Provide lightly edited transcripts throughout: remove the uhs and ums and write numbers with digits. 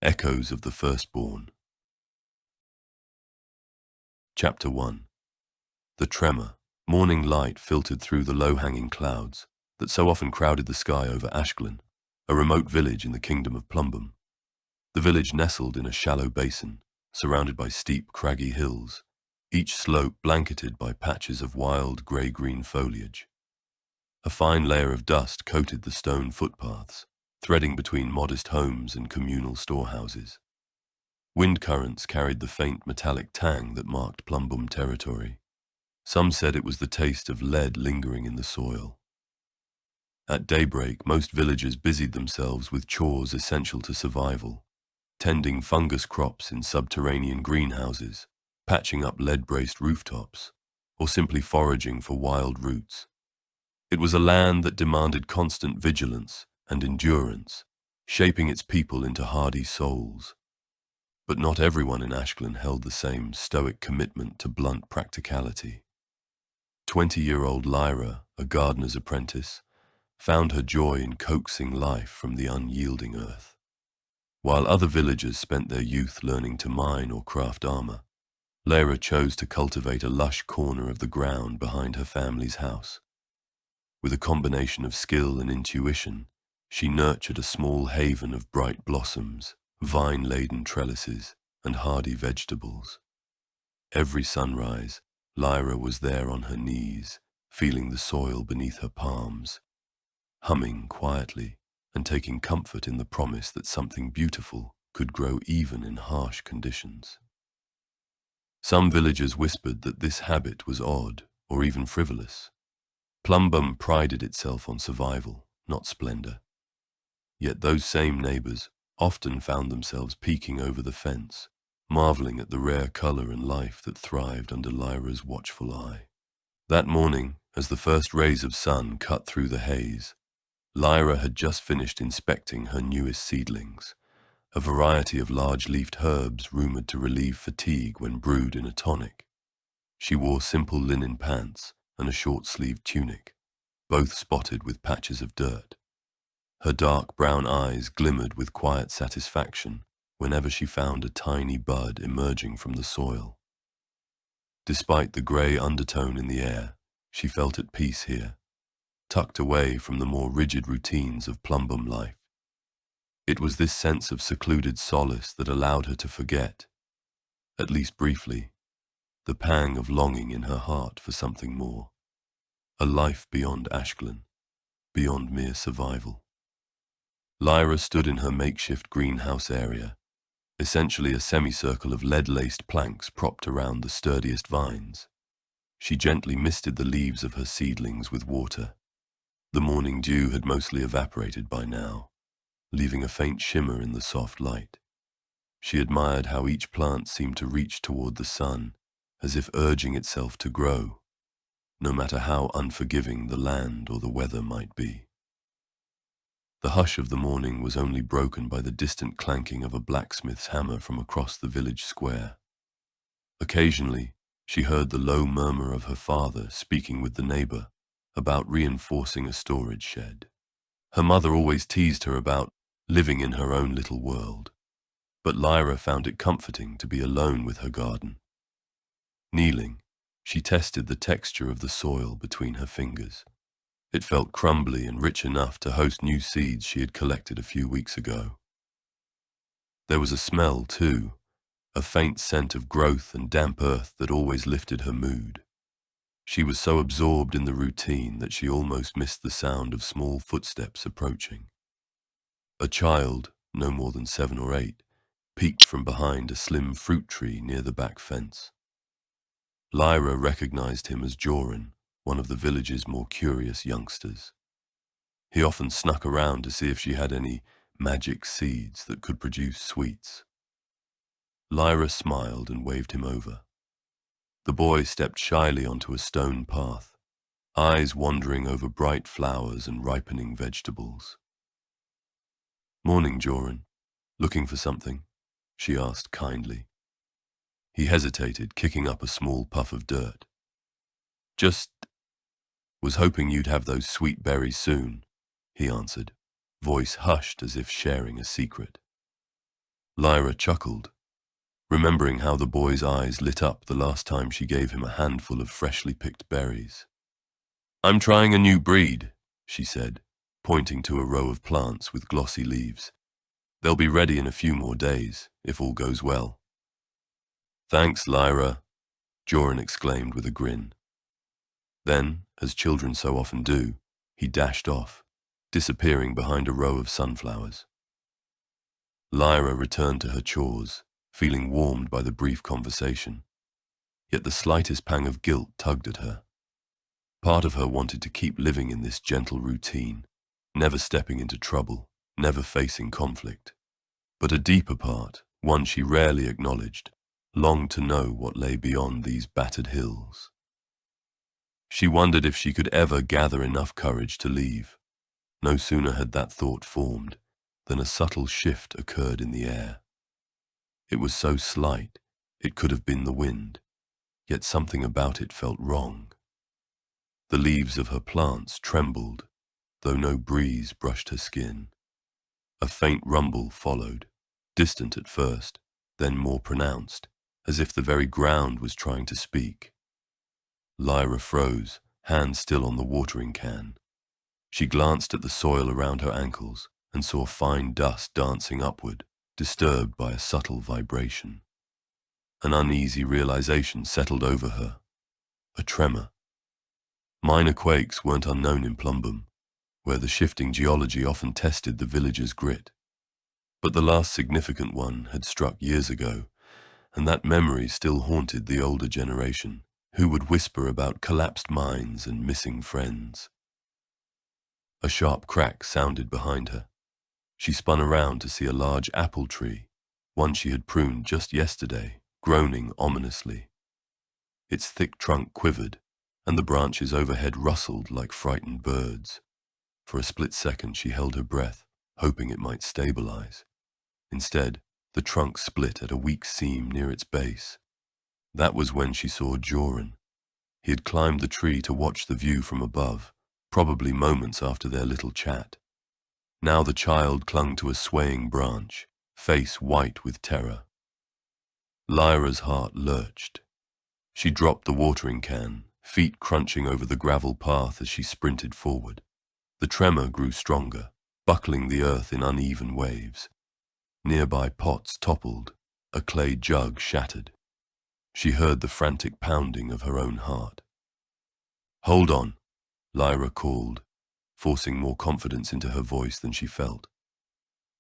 Echoes of the Firstborn. Chapter 1. The tremor. Morning light filtered through the low-hanging clouds that so often crowded the sky over Ashglen, a remote village in the kingdom of Plumbum. The village nestled in a shallow basin, surrounded by steep, craggy hills, each slope blanketed by patches of wild, grey-green foliage. A fine layer of dust coated the stone footpaths, threading between modest homes and communal storehouses. Wind currents carried the faint metallic tang that marked Plumbum territory. Some said it was the taste of lead lingering in the soil. At daybreak, most villagers busied themselves with chores essential to survival, tending fungus crops in subterranean greenhouses, patching up lead-braced rooftops, or simply foraging for wild roots. It was a land that demanded constant vigilance and endurance, shaping its people into hardy souls. But not everyone in Ashglen held the same stoic commitment to blunt practicality. 20-year-old Lyra, a gardener's apprentice, found her joy in coaxing life from the unyielding earth. While other villagers spent their youth learning to mine or craft armor, Lyra chose to cultivate a lush corner of the ground behind her family's house. With a combination of skill and intuition, she nurtured a small haven of bright blossoms, vine-laden trellises, and hardy vegetables. Every sunrise, Lyra was there on her knees, feeling the soil beneath her palms, humming quietly and taking comfort in the promise that something beautiful could grow even in harsh conditions. Some villagers whispered that this habit was odd or even frivolous. Plumbum prided itself on survival, not splendor. Yet those same neighbors often found themselves peeking over the fence, marveling at the rare color and life that thrived under Lyra's watchful eye. That morning, as the first rays of sun cut through the haze, Lyra had just finished inspecting her newest seedlings, a variety of large-leafed herbs rumored to relieve fatigue when brewed in a tonic. She wore simple linen pants and a short-sleeved tunic, both spotted with patches of dirt. Her dark brown eyes glimmered with quiet satisfaction whenever she found a tiny bud emerging from the soil. Despite the grey undertone in the air, she felt at peace here, tucked away from the more rigid routines of Plumbum life. It was this sense of secluded solace that allowed her to forget, at least briefly, the pang of longing in her heart for something more, a life beyond Ashglen, beyond mere survival. Lyra stood in her makeshift greenhouse area, essentially a semicircle of lead-laced planks propped around the sturdiest vines. She gently misted the leaves of her seedlings with water. The morning dew had mostly evaporated by now, leaving a faint shimmer in the soft light. She admired how each plant seemed to reach toward the sun, as if urging itself to grow, no matter how unforgiving the land or the weather might be. The hush of the morning was only broken by the distant clanking of a blacksmith's hammer from across the village square. Occasionally, she heard the low murmur of her father speaking with the neighbor about reinforcing a storage shed. Her mother always teased her about living in her own little world, but Lyra found it comforting to be alone with her garden. Kneeling, she tested the texture of the soil between her fingers. It felt crumbly and rich enough to host new seeds she had collected a few weeks ago. There was a smell, too, a faint scent of growth and damp earth that always lifted her mood. She was so absorbed in the routine that she almost missed the sound of small footsteps approaching. A child, no more than 7 or 8, peeked from behind a slim fruit tree near the back fence. Lyra recognized him as Joran, one of the village's more curious youngsters. He often snuck around to see if she had any magic seeds that could produce sweets. Lyra smiled and waved him over. The boy stepped shyly onto a stone path, eyes wandering over bright flowers and ripening vegetables. "Morning, Joran. Looking for something?" she asked kindly. He hesitated, kicking up a small puff of dirt. "Just was hoping you'd have those sweet berries soon," he answered, voice hushed as if sharing a secret. Lyra chuckled, remembering how the boy's eyes lit up the last time she gave him a handful of freshly picked berries. "I'm trying a new breed," she said, pointing to a row of plants with glossy leaves. "They'll be ready in a few more days, if all goes well." "Thanks, Lyra," Joran exclaimed with a grin. Then, as children so often do, he dashed off, disappearing behind a row of sunflowers. Lyra returned to her chores, feeling warmed by the brief conversation. Yet the slightest pang of guilt tugged at her. Part of her wanted to keep living in this gentle routine, never stepping into trouble, never facing conflict. But a deeper part, one she rarely acknowledged, longed to know what lay beyond these battered hills. She wondered if she could ever gather enough courage to leave. No sooner had that thought formed than a subtle shift occurred in the air. It was so slight, it could have been the wind, yet something about it felt wrong. The leaves of her plants trembled, though no breeze brushed her skin. A faint rumble followed, distant at first, then more pronounced, as if the very ground was trying to speak. Lyra froze, hand still on the watering can. She glanced at the soil around her ankles and saw fine dust dancing upward, disturbed by a subtle vibration. An uneasy realization settled over her. A tremor. Minor quakes weren't unknown in Plumbum, where the shifting geology often tested the villagers' grit. But the last significant one had struck years ago, and that memory still haunted the older generation, who would whisper about collapsed mines and missing friends. A sharp crack sounded behind her. She spun around to see a large apple tree, one she had pruned just yesterday, groaning ominously. Its thick trunk quivered, and the branches overhead rustled like frightened birds. For a split second she held her breath, hoping it might stabilize. Instead, the trunk split at a weak seam near its base. That was when she saw Joran. He had climbed the tree to watch the view from above, probably moments after their little chat. Now the child clung to a swaying branch, face white with terror. Lyra's heart lurched. She dropped the watering can, feet crunching over the gravel path as she sprinted forward. The tremor grew stronger, buckling the earth in uneven waves. Nearby pots toppled, a clay jug shattered. She heard the frantic pounding of her own heart. "Hold on," Lyra called, forcing more confidence into her voice than she felt.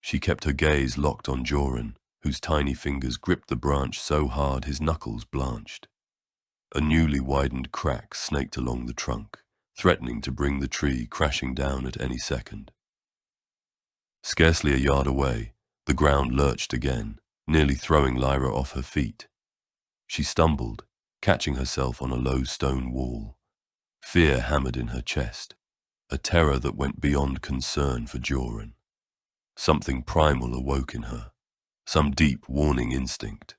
She kept her gaze locked on Joran, whose tiny fingers gripped the branch so hard his knuckles blanched. A newly widened crack snaked along the trunk, threatening to bring the tree crashing down at any second. Scarcely a yard away, the ground lurched again, nearly throwing Lyra off her feet. She stumbled, catching herself on a low stone wall. Fear hammered in her chest, a terror that went beyond concern for Joran. Something primal awoke in her, some deep warning instinct.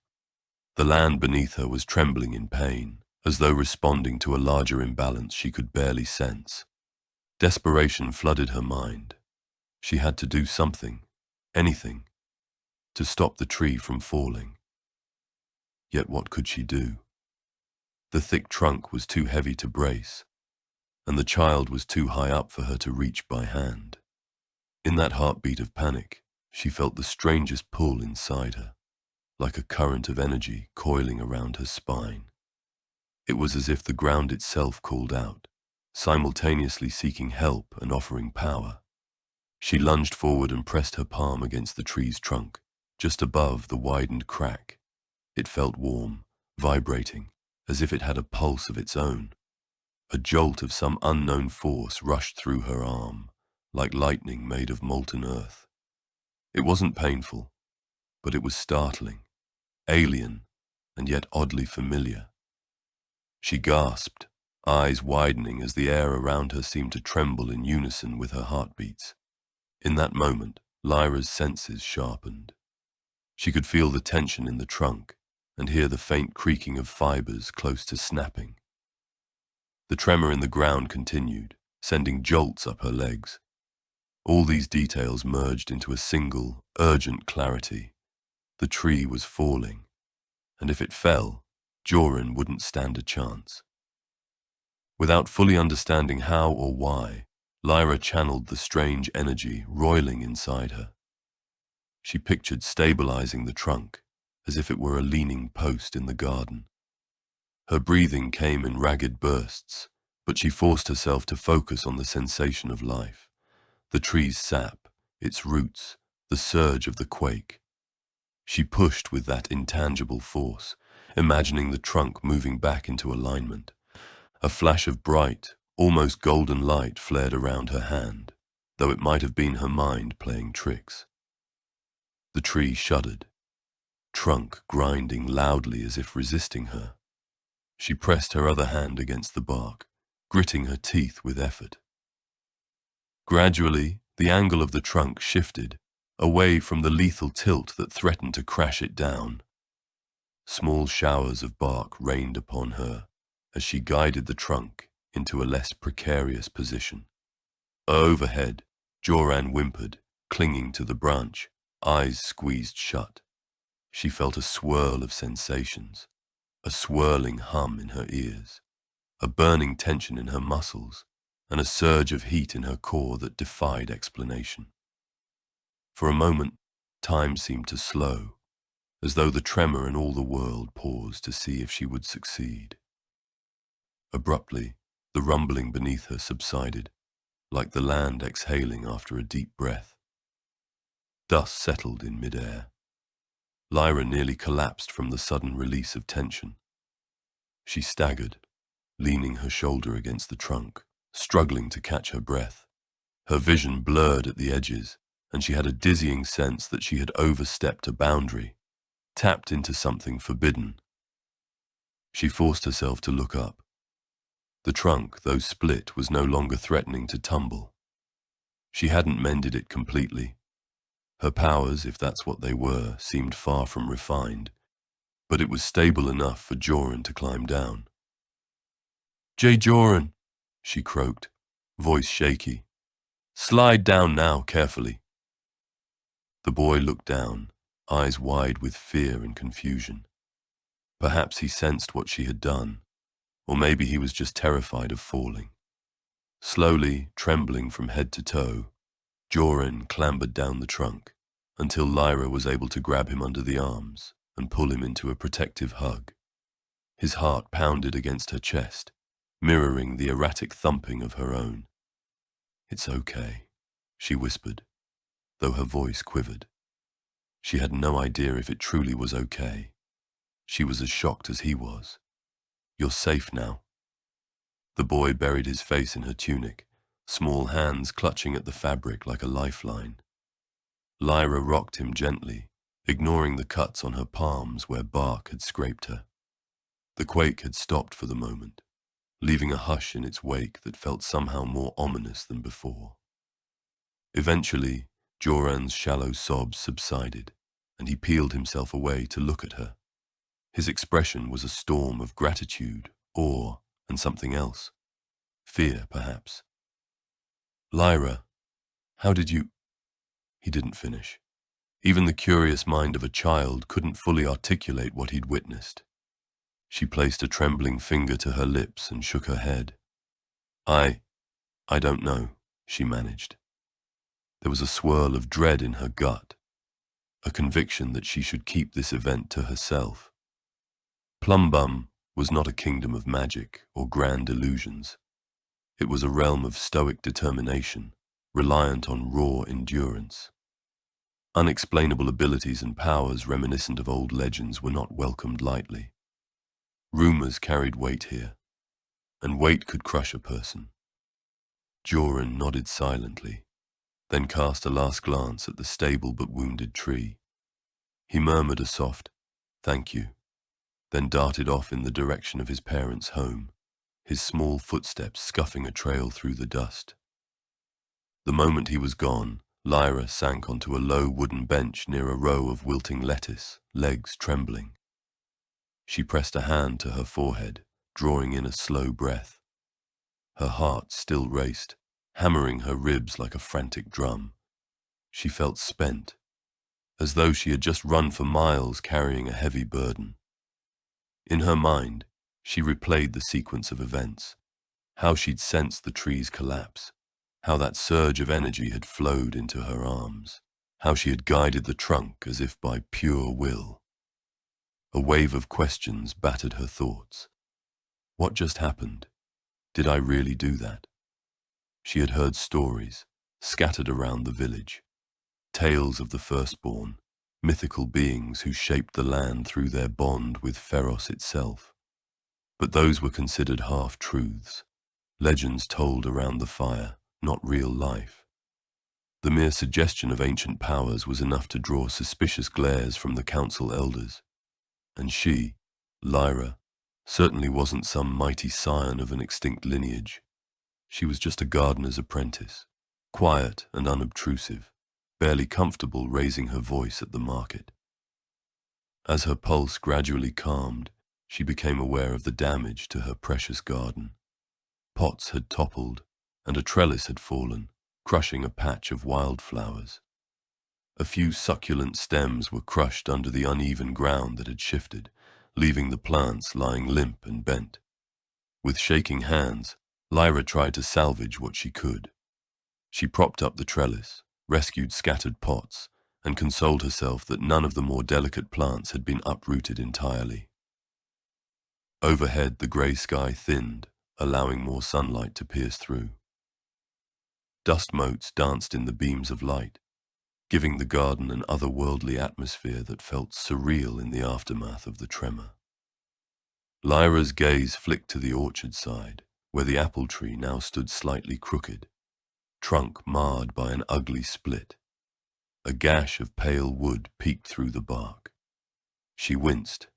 The land beneath her was trembling in pain, as though responding to a larger imbalance she could barely sense. Desperation flooded her mind. She had to do something, anything, to stop the tree from falling. Yet what could she do? The thick trunk was too heavy to brace, and the child was too high up for her to reach by hand. In that heartbeat of panic, she felt the strangest pull inside her, like a current of energy coiling around her spine. It was as if the ground itself called out, simultaneously seeking help and offering power. She lunged forward and pressed her palm against the tree's trunk, just above the widened crack. It felt warm, vibrating, as if it had a pulse of its own. A jolt of some unknown force rushed through her arm, like lightning made of molten earth. It wasn't painful, but it was startling, alien, and yet oddly familiar. She gasped, eyes widening as the air around her seemed to tremble in unison with her heartbeats. In that moment, Lyra's senses sharpened. She could feel the tension in the trunk and hear the faint creaking of fibers close to snapping. The tremor in the ground continued, sending jolts up her legs. All these details merged into a single, urgent clarity. The tree was falling, and if it fell, Joran wouldn't stand a chance. Without fully understanding how or why, Lyra channeled the strange energy roiling inside her. She pictured stabilizing the trunk, as if it were a leaning post in the garden. Her breathing came in ragged bursts, but she forced herself to focus on the sensation of life, the tree's sap, its roots, the surge of the quake. She pushed with that intangible force, imagining the trunk moving back into alignment. A flash of bright, almost golden light flared around her hand, though it might have been her mind playing tricks. The tree shuddered, trunk grinding loudly as if resisting her. She pressed her other hand against the bark, gritting her teeth with effort. Gradually, the angle of the trunk shifted, away from the lethal tilt that threatened to crash it down. Small showers of bark rained upon her as she guided the trunk into a less precarious position. Overhead, Joran whimpered, clinging to the branch, eyes squeezed shut. She felt a swirl of sensations, a swirling hum in her ears, a burning tension in her muscles, and a surge of heat in her core that defied explanation. For a moment, time seemed to slow, as though the tremor in all the world paused to see if she would succeed. Abruptly, the rumbling beneath her subsided, like the land exhaling after a deep breath. Dust settled in midair. Lyra nearly collapsed from the sudden release of tension. She staggered, leaning her shoulder against the trunk, struggling to catch her breath. Her vision blurred at the edges, and she had a dizzying sense that she had overstepped a boundary, tapped into something forbidden. She forced herself to look up. The trunk, though split, was no longer threatening to tumble. She hadn't mended it completely. Her powers, if that's what they were, seemed far from refined, but it was stable enough for Joran to climb down. Joran, she croaked, voice shaky. Slide down now, carefully. The boy looked down, eyes wide with fear and confusion. Perhaps he sensed what she had done, or maybe he was just terrified of falling. Slowly, trembling from head to toe, Joran clambered down the trunk, until Lyra was able to grab him under the arms and pull him into a protective hug. His heart pounded against her chest, mirroring the erratic thumping of her own. It's okay, she whispered, though her voice quivered. She had no idea if it truly was okay. She was as shocked as he was. You're safe now. The boy buried his face in her tunic, small hands clutching at the fabric like a lifeline. Lyra rocked him gently, ignoring the cuts on her palms where bark had scraped her. The quake had stopped for the moment, leaving a hush in its wake that felt somehow more ominous than before. Eventually, Joran's shallow sobs subsided, and he peeled himself away to look at her. His expression was a storm of gratitude, awe, and something else. Fear, perhaps. Lyra, how did you... He didn't finish. Even the curious mind of a child couldn't fully articulate what he'd witnessed. She placed a trembling finger to her lips and shook her head. I don't know, she managed. There was a swirl of dread in her gut, a conviction that she should keep this event to herself. Plumbum was not a kingdom of magic or grand illusions. It was a realm of stoic determination, reliant on raw endurance. Unexplainable abilities and powers reminiscent of old legends were not welcomed lightly. Rumors carried weight here, and weight could crush a person. Joran nodded silently, then cast a last glance at the stable but wounded tree. He murmured a soft, "Thank you," then darted off in the direction of his parents' home, his small footsteps scuffing a trail through the dust. The moment he was gone, Lyra sank onto a low wooden bench near a row of wilting lettuce, legs trembling. She pressed a hand to her forehead, drawing in a slow breath. Her heart still raced, hammering her ribs like a frantic drum. She felt spent, as though she had just run for miles carrying a heavy burden. In her mind, she replayed the sequence of events, how she'd sensed the trees collapse, how that surge of energy had flowed into her arms, how she had guided the trunk as if by pure will. A wave of questions battered her thoughts. What just happened? Did I really do that? She had heard stories, scattered around the village, tales of the Firstborn, mythical beings who shaped the land through their bond with Feros itself. But those were considered half-truths, legends told around the fire, not real life. The mere suggestion of ancient powers was enough to draw suspicious glares from the council elders. And she, Lyra, certainly wasn't some mighty scion of an extinct lineage. She was just a gardener's apprentice, quiet and unobtrusive, barely comfortable raising her voice at the market. As her pulse gradually calmed, she became aware of the damage to her precious garden. Pots had toppled, and a trellis had fallen, crushing a patch of wildflowers. A few succulent stems were crushed under the uneven ground that had shifted, leaving the plants lying limp and bent. With shaking hands, Lyra tried to salvage what she could. She propped up the trellis, rescued scattered pots, and consoled herself that none of the more delicate plants had been uprooted entirely. Overhead, the grey sky thinned, allowing more sunlight to pierce through. Dust motes danced in the beams of light, giving the garden an otherworldly atmosphere that felt surreal in the aftermath of the tremor. Lyra's gaze flicked to the orchard side, where the apple tree now stood slightly crooked, trunk marred by an ugly split. A gash of pale wood peeked through the bark. She winced,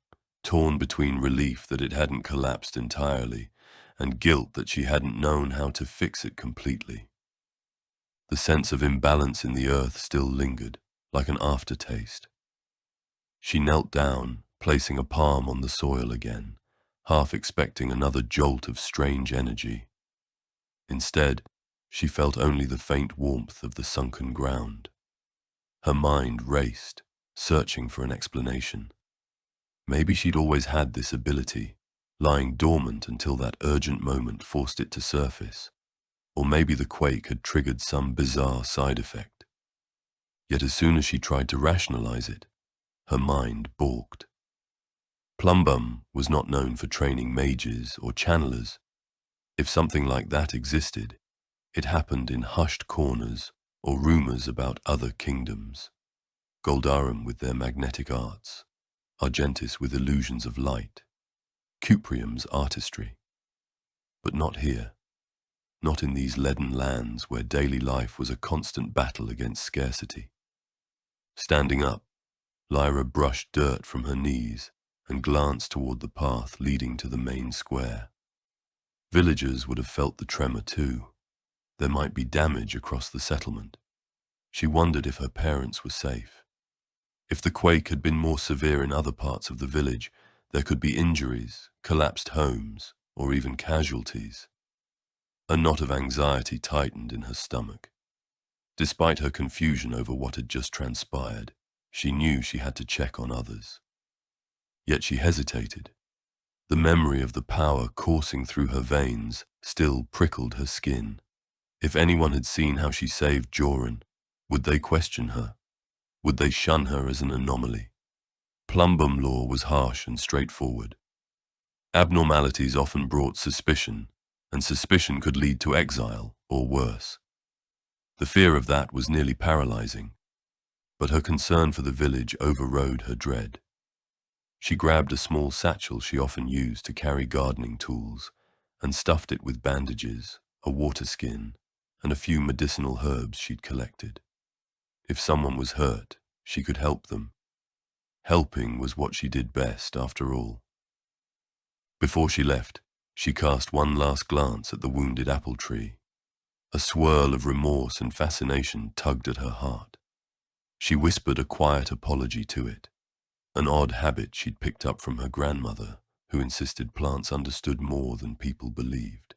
torn between relief that it hadn't collapsed entirely and guilt that she hadn't known how to fix it completely. The sense of imbalance in the earth still lingered, like an aftertaste. She knelt down, placing a palm on the soil again, half expecting another jolt of strange energy. Instead, she felt only the faint warmth of the sunken ground. Her mind raced, searching for an explanation. Maybe she'd always had this ability, lying dormant until that urgent moment forced it to surface. Or maybe the quake had triggered some bizarre side effect. Yet as soon as she tried to rationalize it, her mind balked. Plumbum was not known for training mages or channelers. If something like that existed, it happened in hushed corners or rumors about other kingdoms. Goldarum with their magnetic arts, Argentis with illusions of light, Cuprium's artistry. But not here. Not in these leaden lands where daily life was a constant battle against scarcity. Standing up, Lyra brushed dirt from her knees and glanced toward the path leading to the main square. Villagers would have felt the tremor too. There might be damage across the settlement. She wondered if her parents were safe. If the quake had been more severe in other parts of the village, there could be injuries, collapsed homes, or even casualties. A knot of anxiety tightened in her stomach. Despite her confusion over what had just transpired, she knew she had to check on others. Yet she hesitated. The memory of the power coursing through her veins still prickled her skin. If anyone had seen how she saved Joran, would they question her? Would they shun her as an anomaly? Plumbum law was harsh and straightforward. Abnormalities often brought suspicion, and suspicion could lead to exile or worse. The fear of that was nearly paralyzing, but her concern for the village overrode her dread. She grabbed a small satchel she often used to carry gardening tools and stuffed it with bandages, a water skin, and a few medicinal herbs she'd collected. If someone was hurt, she could help them. Helping was what she did best, after all. Before she left, she cast one last glance at the wounded apple tree. A swirl of remorse and fascination tugged at her heart. She whispered a quiet apology to it, an odd habit she'd picked up from her grandmother, who insisted plants understood more than people believed.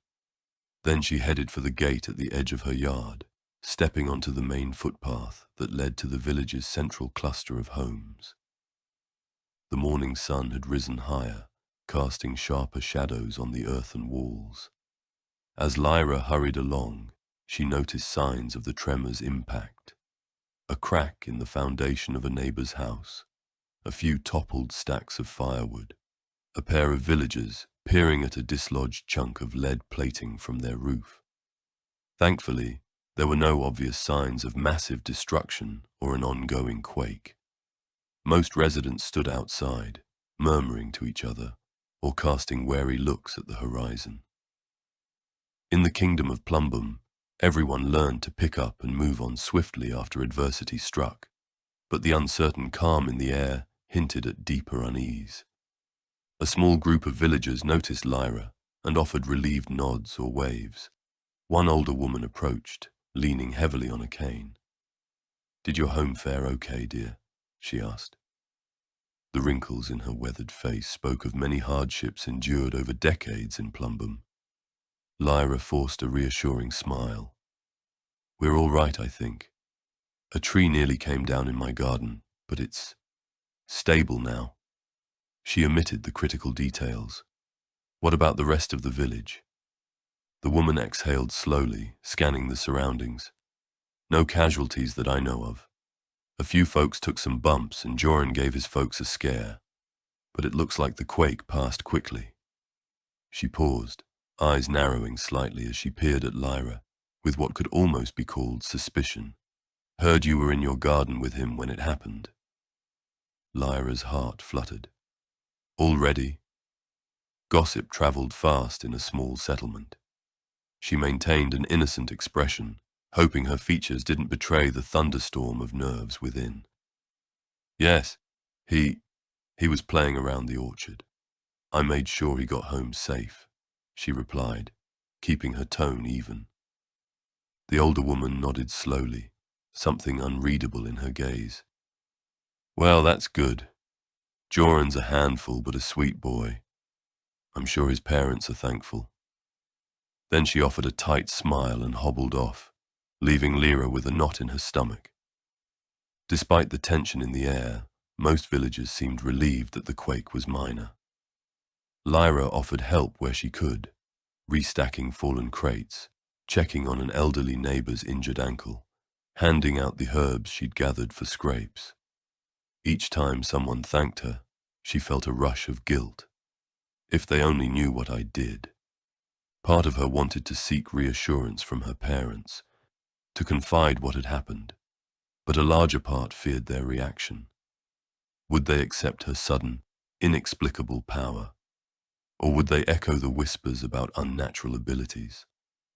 Then she headed for the gate at the edge of her yard, stepping onto the main footpath that led to the village's central cluster of homes. The morning sun had risen higher, casting sharper shadows on the earthen walls. As Lyra hurried along, she noticed signs of the tremor's impact. A crack in the foundation of a neighbor's house, a few toppled stacks of firewood, a pair of villagers peering at a dislodged chunk of lead plating from their roof. Thankfully, there were no obvious signs of massive destruction or an ongoing quake. Most residents stood outside, murmuring to each other or casting wary looks at the horizon. In the kingdom of Plumbum, everyone learned to pick up and move on swiftly after adversity struck, but the uncertain calm in the air hinted at deeper unease. A small group of villagers noticed Lyra and offered relieved nods or waves. One older woman approached, leaning heavily on a cane. "Did your home fare okay, dear?" she asked. The wrinkles in her weathered face spoke of many hardships endured over decades in Plumbum. Lyra forced a reassuring smile. "We're all right, I think. A tree nearly came down in my garden, but it's stable now." She omitted the critical details. "What about the rest of the village?" The woman exhaled slowly, scanning the surroundings. "No casualties that I know of. A few folks took some bumps and Joran gave his folks a scare, but it looks like the quake passed quickly." She paused, eyes narrowing slightly as she peered at Lyra, with what could almost be called suspicion. "Heard you were in your garden with him when it happened." Lyra's heart fluttered. Already? Gossip traveled fast in a small settlement. She maintained an innocent expression, hoping her features didn't betray the thunderstorm of nerves within. "Yes, he was playing around the orchard. I made sure he got home safe," she replied, keeping her tone even. The older woman nodded slowly, something unreadable in her gaze. "Well, that's good. Joran's a handful but a sweet boy. I'm sure his parents are thankful." Then she offered a tight smile and hobbled off, leaving Lyra with a knot in her stomach. Despite the tension in the air, most villagers seemed relieved that the quake was minor. Lyra offered help where she could, restacking fallen crates, checking on an elderly neighbor's injured ankle, handing out the herbs she'd gathered for scrapes. Each time someone thanked her, she felt a rush of guilt. If they only knew what I did. Part of her wanted to seek reassurance from her parents, to confide what had happened, but a larger part feared their reaction. Would they accept her sudden, inexplicable power? Or would they echo the whispers about unnatural abilities,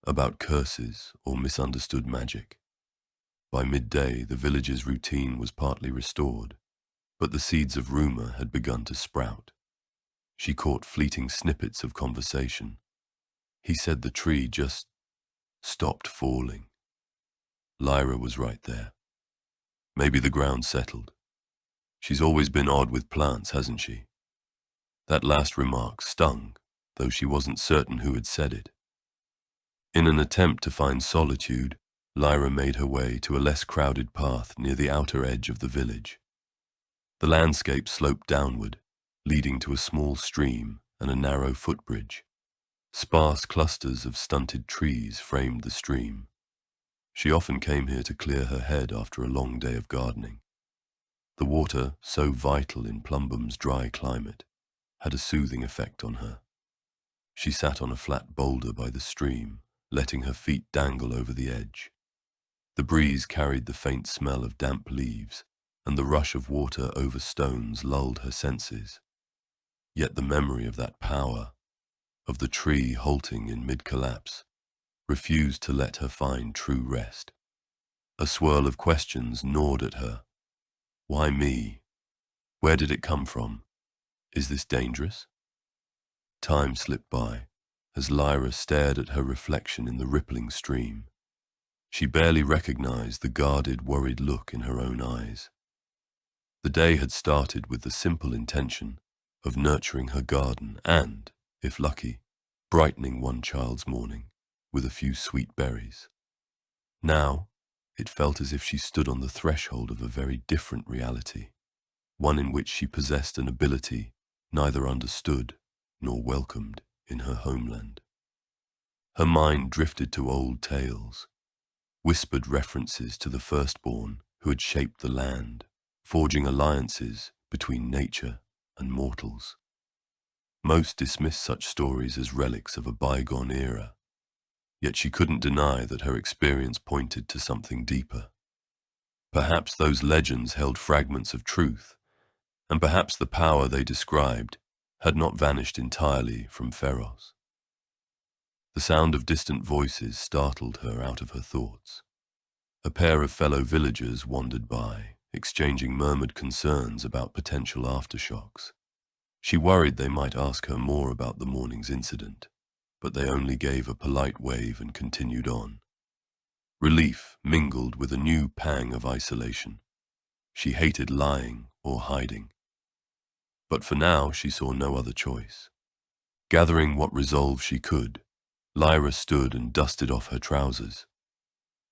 about curses or misunderstood magic? By midday, the village's routine was partly restored, but the seeds of rumor had begun to sprout. She caught fleeting snippets of conversation. "He said the tree just stopped falling." Lyra was right there. Maybe the ground settled. She's always been odd with plants, hasn't she? That last remark stung, though she wasn't certain who had said it. In an attempt to find solitude, Lyra made her way to a less crowded path near the outer edge of the village. The landscape sloped downward, leading to a small stream and a narrow footbridge. Sparse clusters of stunted trees framed the stream. She often came here to clear her head after a long day of gardening. The water, so vital in Plumbum's dry climate, had a soothing effect on her. She sat on a flat boulder by the stream, letting her feet dangle over the edge. The breeze carried the faint smell of damp leaves, and the rush of water over stones lulled her senses. Yet the memory of that power, of the tree halting in mid-collapse, refused to let her find true rest. A swirl of questions gnawed at her. Why me? Where did it come from? Is this dangerous? Time slipped by, as Lyra stared at her reflection in the rippling stream. She barely recognized the guarded, worried look in her own eyes. The day had started with the simple intention of nurturing her garden and, if lucky, brightening one child's morning with a few sweet berries. Now, It felt as if she stood on the threshold of a very different reality, one in which she possessed an ability neither understood nor welcomed in her homeland. Her mind drifted to old tales, whispered references to the Firstborn who had shaped the land, forging alliances between nature and mortals. Most dismissed such stories as relics of a bygone era, yet she couldn't deny that her experience pointed to something deeper. Perhaps those legends held fragments of truth, and perhaps the power they described had not vanished entirely from Pharos. The sound of distant voices startled her out of her thoughts. A pair of fellow villagers wandered by, exchanging murmured concerns about potential aftershocks. She worried they might ask her more about the morning's incident, but they only gave a polite wave and continued on. Relief mingled with a new pang of isolation. She hated lying or hiding. But for now she saw no other choice. Gathering what resolve she could, Lyra stood and dusted off her trousers.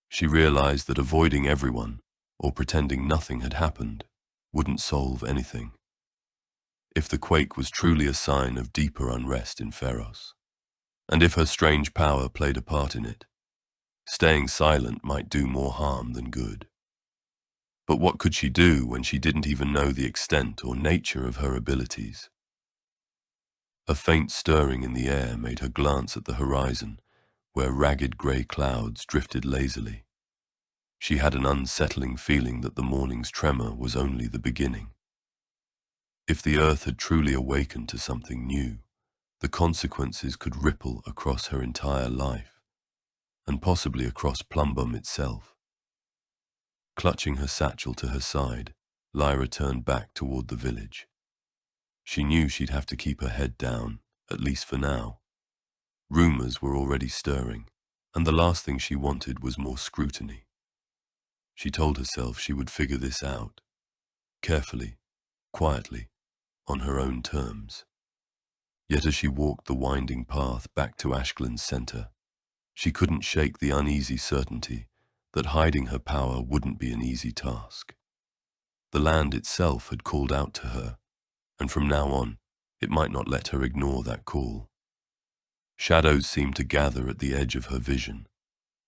She realized that avoiding everyone, or pretending nothing had happened, wouldn't solve anything. If the quake was truly a sign of deeper unrest in Pharos, and if her strange power played a part in it, staying silent might do more harm than good. But what could she do when she didn't even know the extent or nature of her abilities? A faint stirring in the air made her glance at the horizon, where ragged grey clouds drifted lazily. She had an unsettling feeling that the morning's tremor was only the beginning. If the earth had truly awakened to something new, the consequences could ripple across her entire life, and possibly across Plumbum itself. Clutching her satchel to her side, Lyra turned back toward the village. She knew she'd have to keep her head down, at least for now. Rumors were already stirring, and the last thing she wanted was more scrutiny. She told herself she would figure this out, carefully, quietly, on her own terms. Yet as she walked the winding path back to Ashglen's center, she couldn't shake the uneasy certainty that hiding her power wouldn't be an easy task. The land itself had called out to her, and from now on, it might not let her ignore that call. Shadows seemed to gather at the edge of her vision,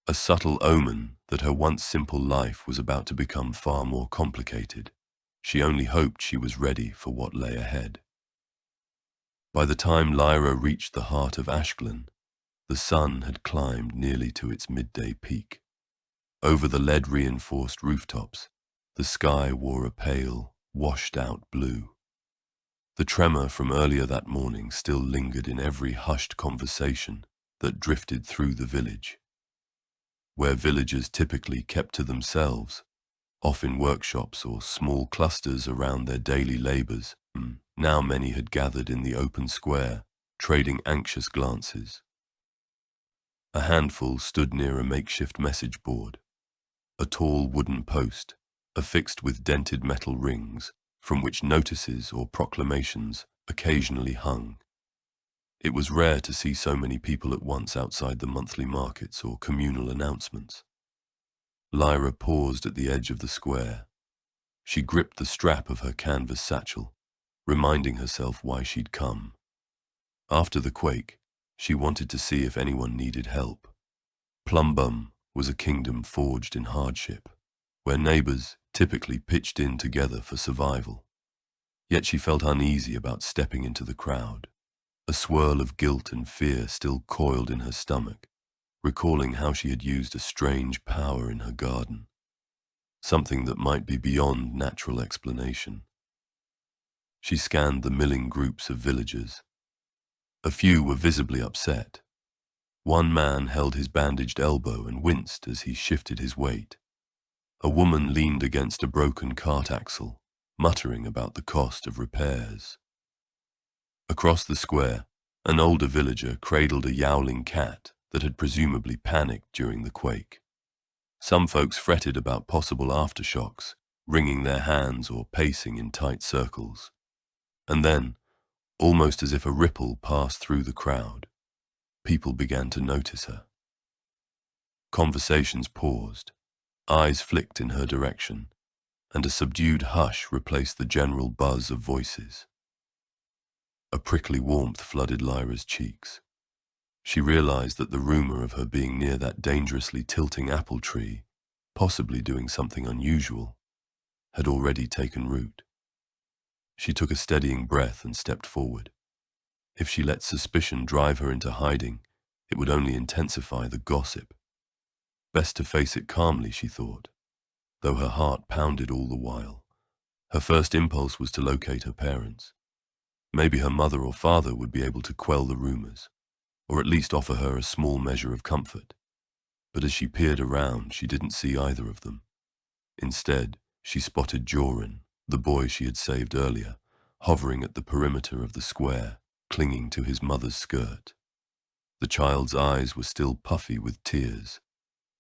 a subtle omen that her once simple life was about to become far more complicated. She only hoped she was ready for what lay ahead. By the time Lyra reached the heart of Ashglen, the sun had climbed nearly to its midday peak. Over the lead-reinforced rooftops, the sky wore a pale, washed-out blue. The tremor from earlier that morning still lingered in every hushed conversation that drifted through the village. Where villagers typically kept to themselves, off in workshops or small clusters around their daily labors, now many had gathered in the open square, trading anxious glances. A handful stood near a makeshift message board, a tall wooden post, affixed with dented metal rings, from which notices or proclamations occasionally hung. It was rare to see so many people at once outside the monthly markets or communal announcements. Lyra paused at the edge of the square. She gripped the strap of her canvas satchel, reminding herself why she'd come. After the quake, she wanted to see if anyone needed help. Plumbum was a kingdom forged in hardship, where neighbors typically pitched in together for survival. Yet she felt uneasy about stepping into the crowd. A swirl of guilt and fear still coiled in her stomach, recalling how she had used a strange power in her garden, something that might be beyond natural explanation. She scanned the milling groups of villagers. A few were visibly upset. One man held his bandaged elbow and winced as he shifted his weight. A woman leaned against a broken cart axle, muttering about the cost of repairs. Across the square, an older villager cradled a yowling cat that had presumably panicked during the quake. Some folks fretted about possible aftershocks, wringing their hands or pacing in tight circles. And then, almost as if a ripple passed through the crowd, people began to notice her. Conversations paused, Eyes flicked in her direction, and a subdued hush replaced the general buzz of voices. A prickly warmth flooded Lyra's cheeks. She realized that the rumor of her being near that dangerously tilting apple tree, possibly doing something unusual, had already taken root. She took a steadying breath and stepped forward. If she let suspicion drive her into hiding, it would only intensify the gossip. Best to face it calmly, she thought, though her heart pounded all the while. Her first impulse was to locate her parents. Maybe her mother or father would be able to quell the rumors, or at least offer her a small measure of comfort. But as she peered around, she didn't see either of them. Instead, she spotted Joran, the boy she had saved earlier, hovering at the perimeter of the square, clinging to his mother's skirt. The child's eyes were still puffy with tears,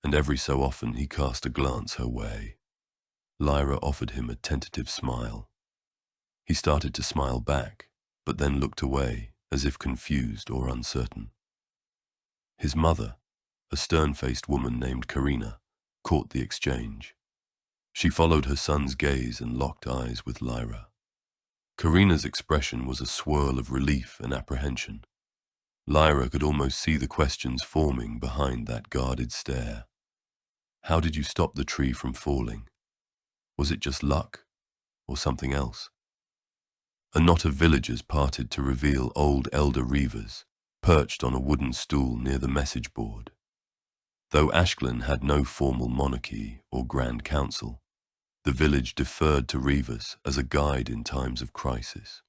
and every so often he cast a glance her way. Lyra offered him a tentative smile. He started to smile back, but then looked away, as if confused or uncertain. His mother, a stern-faced woman named Karina, caught the exchange. She followed her son's gaze and locked eyes with Lyra. Karina's expression was a swirl of relief and apprehension. Lyra could almost see the questions forming behind that guarded stare. How did you stop the tree from falling? Was it just luck, or something else? A knot of villagers parted to reveal old Elder Reivers, perched on a wooden stool near the message board. Though Ashglen had no formal monarchy or grand council, the village deferred to Reivers as a guide in times of crisis.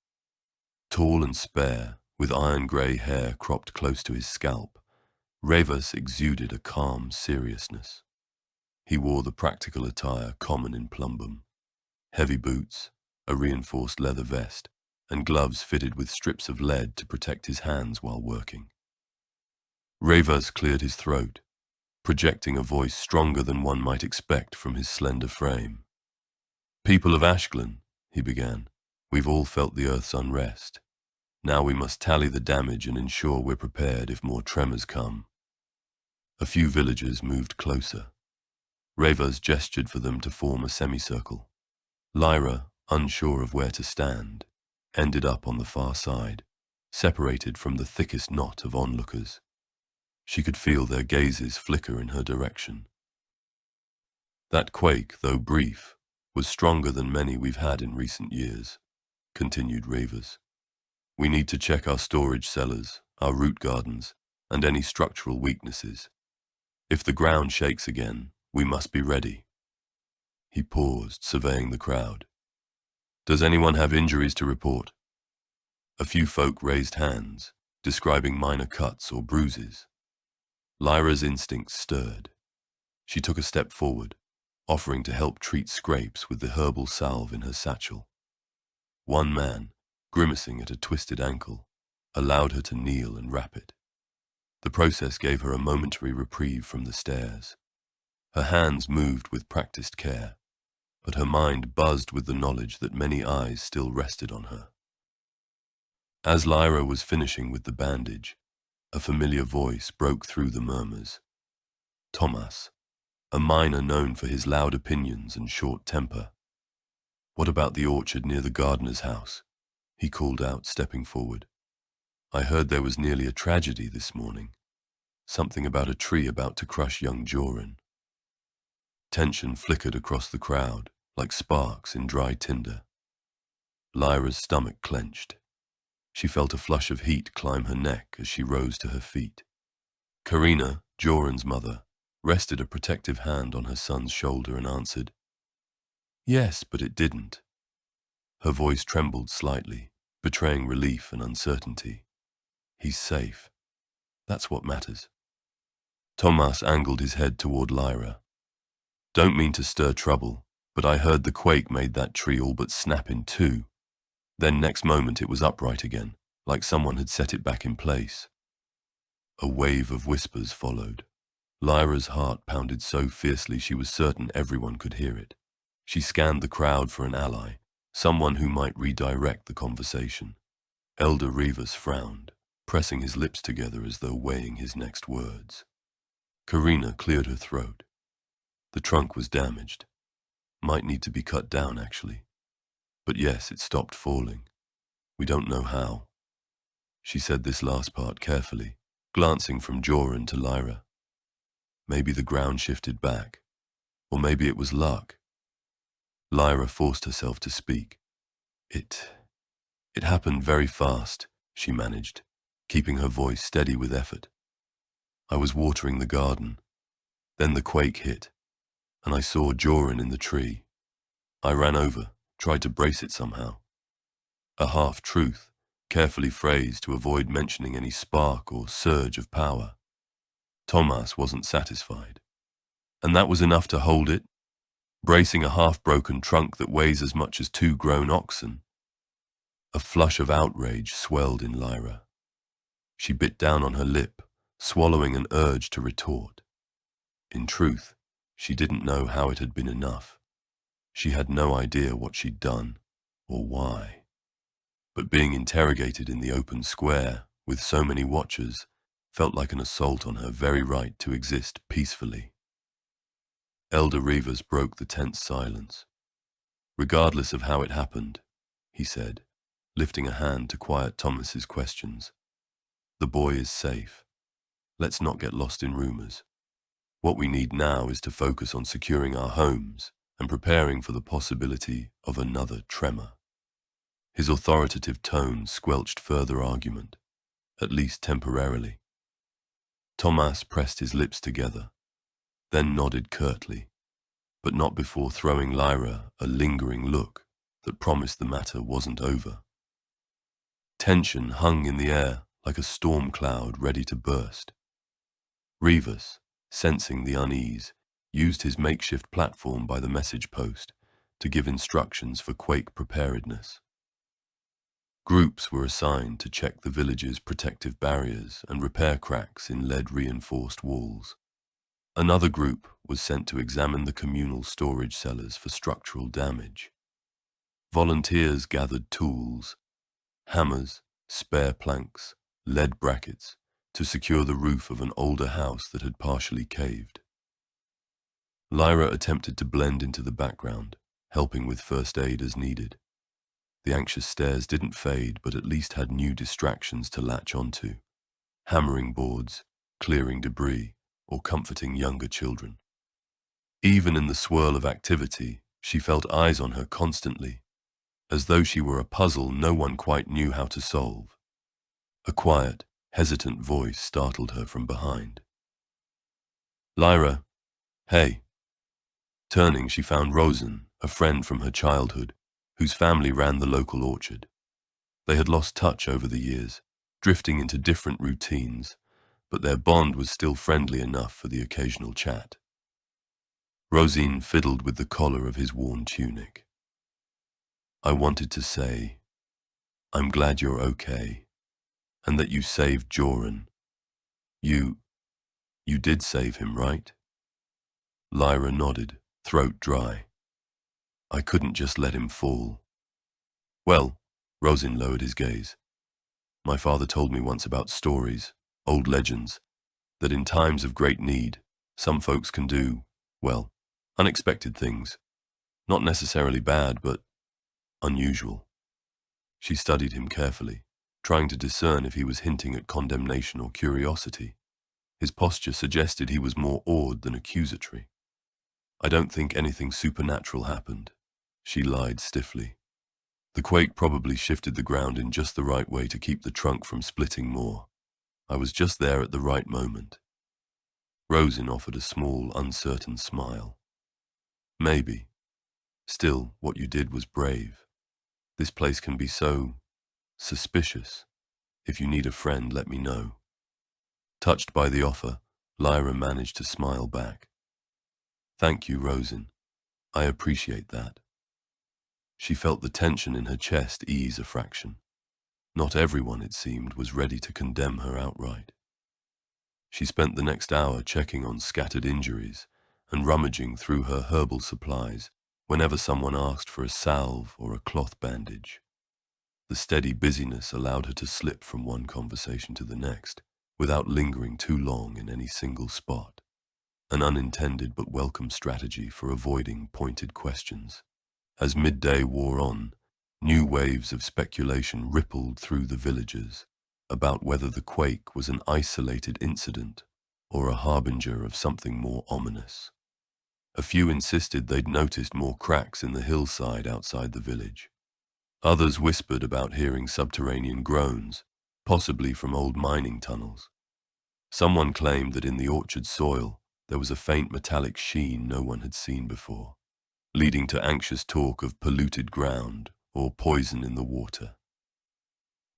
Tall and spare, with iron-grey hair cropped close to his scalp, Reivers exuded a calm seriousness. He wore the practical attire common in Plumbum: heavy boots, a reinforced leather vest, and gloves fitted with strips of lead to protect his hands while working. Reivers cleared his throat, projecting a voice stronger than one might expect from his slender frame. "People of Ashglen," he began, "we've all felt the earth's unrest. Now we must tally the damage and ensure we're prepared if more tremors come." A few villagers moved closer. Reivers gestured for them to form a semicircle. Lyra, unsure of where to stand, ended up on the far side, separated from the thickest knot of onlookers. She could feel their gazes flicker in her direction. "That quake, though brief, was stronger than many we've had in recent years," continued Reivers. "We need to check our storage cellars, our root gardens, and any structural weaknesses. If the ground shakes again, we must be ready." He paused, surveying the crowd. "Does anyone have injuries to report?" A few folk raised hands, describing minor cuts or bruises. Lyra's instincts stirred. She took a step forward, offering to help treat scrapes with the herbal salve in her satchel. One man, grimacing at a twisted ankle, allowed her to kneel and wrap it. The process gave her a momentary reprieve from the stares. Her hands moved with practiced care, but her mind buzzed with the knowledge that many eyes still rested on her. As Lyra was finishing with the bandage, a familiar voice broke through the murmurs. Thomas, a miner known for his loud opinions and short temper. "What about the orchard near the gardener's house?" he called out, stepping forward. "I heard there was nearly a tragedy this morning. Something about a tree about to crush young Joran." Tension flickered across the crowd, like sparks in dry tinder. Lyra's stomach clenched. She felt a flush of heat climb her neck as she rose to her feet. Karina, Joran's mother, rested a protective hand on her son's shoulder and answered, "Yes, but it didn't." Her voice trembled slightly, betraying relief and uncertainty. "He's safe. That's what matters." Thomas angled his head toward Lyra. "Don't mean to stir trouble, but I heard the quake made that tree all but snap in two. Then next moment it was upright again, like someone had set it back in place." A wave of whispers followed. Lyra's heart pounded so fiercely she was certain everyone could hear it. She scanned the crowd for an ally, someone who might redirect the conversation. Elder Reivers frowned, pressing his lips together as though weighing his next words. Karina cleared her throat. The trunk was damaged. Might need to be cut down, actually. But yes, it stopped falling. We don't know how. She said this last part carefully, glancing from Joran to Lyra. Maybe the ground shifted back, or maybe it was luck. Lyra forced herself to speak. It happened very fast, she managed, keeping her voice steady with effort. I was watering the garden. Then the quake hit, and I saw Joran in the tree. I ran over, tried to brace it somehow. A half-truth, carefully phrased to avoid mentioning any spark or surge of power. Thomas wasn't satisfied. And that was enough to hold it, bracing a half-broken trunk that weighs as much as 2 grown oxen. A flush of outrage swelled in Lyra. She bit down on her lip, swallowing an urge to retort. In truth, she didn't know how it had been enough. She had no idea what she'd done, or why. But being interrogated in the open square, with so many watchers, felt like an assault on her very right to exist peacefully. Elder Rivas broke the tense silence. Regardless of how it happened, he said, lifting a hand to quiet Thomas's questions. The boy is safe. Let's not get lost in rumors. What we need now is to focus on securing our homes and preparing for the possibility of another tremor. His authoritative tone squelched further argument, at least temporarily. Thomas pressed his lips together, then nodded curtly, but not before throwing Lyra a lingering look that promised the matter wasn't over. Tension hung in the air like a storm cloud ready to burst. Rivas, sensing the unease, used his makeshift platform by the message post to give instructions for quake preparedness. Groups were assigned to check the village's protective barriers and repair cracks in lead-reinforced walls. Another group was sent to examine the communal storage cellars for structural damage. Volunteers gathered tools, hammers, spare planks, lead brackets, to secure the roof of an older house that had partially caved. Lyra attempted to blend into the background, helping with first aid as needed. The anxious stares didn't fade, but at least had new distractions to latch onto: hammering boards, clearing debris, or comforting younger children. Even in the swirl of activity, she felt eyes on her constantly, as though she were a puzzle no one quite knew how to solve. A quiet, hesitant voice startled her from behind. "Lyra, hey." Turning, she found Rosen, a friend from her childhood, whose family ran the local orchard. They had lost touch over the years, drifting into different routines, but their bond was still friendly enough for the occasional chat. Rosine fiddled with the collar of his worn tunic. "I wanted to say, I'm glad you're okay, and that you saved Joran. You did save him, right?" Lyra nodded, throat dry. "I couldn't just let him fall." "Well," Rosin lowered his gaze, "my father told me once about stories, old legends, that in times of great need, some folks can do, well, unexpected things. Not necessarily bad, but unusual." She studied him carefully, trying to discern if he was hinting at condemnation or curiosity. His posture suggested he was more awed than accusatory. "I don't think anything supernatural happened," she lied stiffly. "The quake probably shifted the ground in just the right way to keep the trunk from splitting more. I was just there at the right moment." Rosin offered a small, uncertain smile. "Maybe. Still, what you did was brave. This place can be so suspicious. If you need a friend, let me know." Touched by the offer, Lyra managed to smile back. "Thank you, Rosin. I appreciate that." She felt the tension in her chest ease a fraction. Not everyone, it seemed, was ready to condemn her outright. She spent the next hour checking on scattered injuries and rummaging through her herbal supplies whenever someone asked for a salve or a cloth bandage. The steady busyness allowed her to slip from one conversation to the next without lingering too long in any single spot. an unintended but welcome strategy for avoiding pointed questions. As midday wore on, new waves of speculation rippled through the villages about whether the quake was an isolated incident or a harbinger of something more ominous. A few insisted they'd noticed more cracks in the hillside outside the village. Others whispered about hearing subterranean groans, possibly from old mining tunnels. Someone claimed that in the orchard soil there was a faint metallic sheen no one had seen before, leading to anxious talk of polluted ground or poison in the water.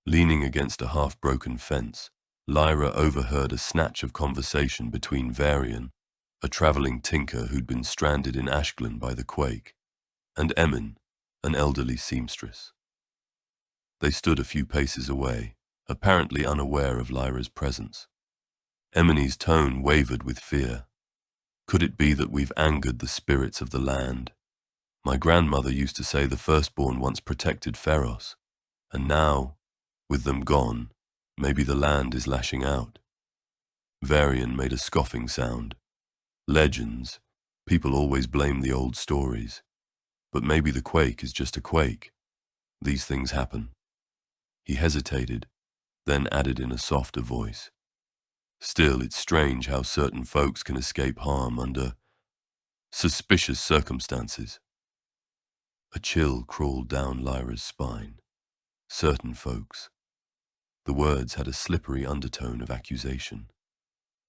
Leaning against a half-broken fence, Lyra overheard a snatch of conversation between Varian, a travelling tinker who'd been stranded in Ashglen by the quake, and Emin, an elderly seamstress. They stood a few paces away, apparently unaware of Lyra's presence. Emily's tone wavered with fear. Could it be that we've angered the spirits of the land? My grandmother used to say the Firstborn once protected Pharos, and now, with them gone, maybe the land is lashing out. Varian made a scoffing sound. Legends. People always blame the old stories. But maybe the quake is just a quake. These things happen. He hesitated, then added in a softer voice. Still, it's strange how certain folks can escape harm under suspicious circumstances. A chill crawled down Lyra's spine. Certain folks. The words had a slippery undertone of accusation.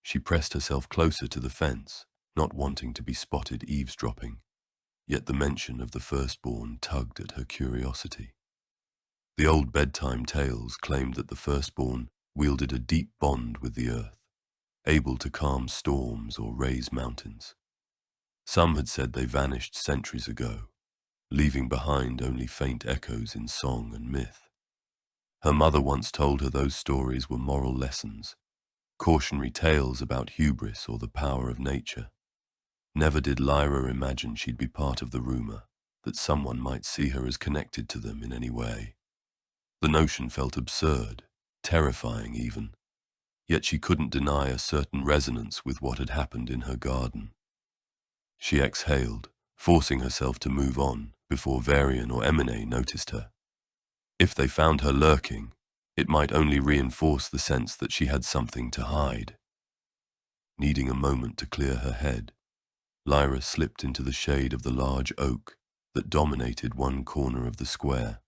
She pressed herself closer to the fence, not wanting to be spotted eavesdropping, yet the mention of the Firstborn tugged at her curiosity. The old bedtime tales claimed that the Firstborn wielded a deep bond with the earth, able to calm storms or raise mountains. Some had said they vanished centuries ago, leaving behind only faint echoes in song and myth. Her mother once told her those stories were moral lessons, cautionary tales about hubris or the power of nature. Never did Lyra imagine she'd be part of the rumor that someone might see her as connected to them in any way. The notion felt absurd, terrifying even, yet she couldn't deny a certain resonance with what had happened in her garden. She exhaled, forcing herself to move on before Varian or Emine noticed her. If they found her lurking, it might only reinforce the sense that she had something to hide. Needing a moment to clear her head, Lyra slipped into the shade of the large oak that dominated one corner of the square.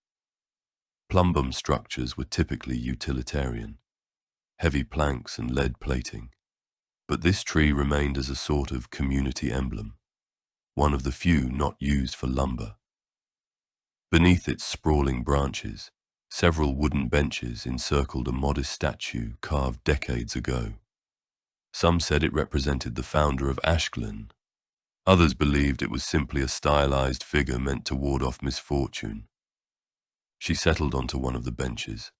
Plumbum structures were typically utilitarian, heavy planks and lead plating, but this tree remained as a sort of community emblem, one of the few not used for lumber. Beneath its sprawling branches, several wooden benches encircled a modest statue carved decades ago. Some said it represented the founder of Ashglen. Others believed it was simply a stylized figure meant to ward off misfortune. She settled onto one of the benches,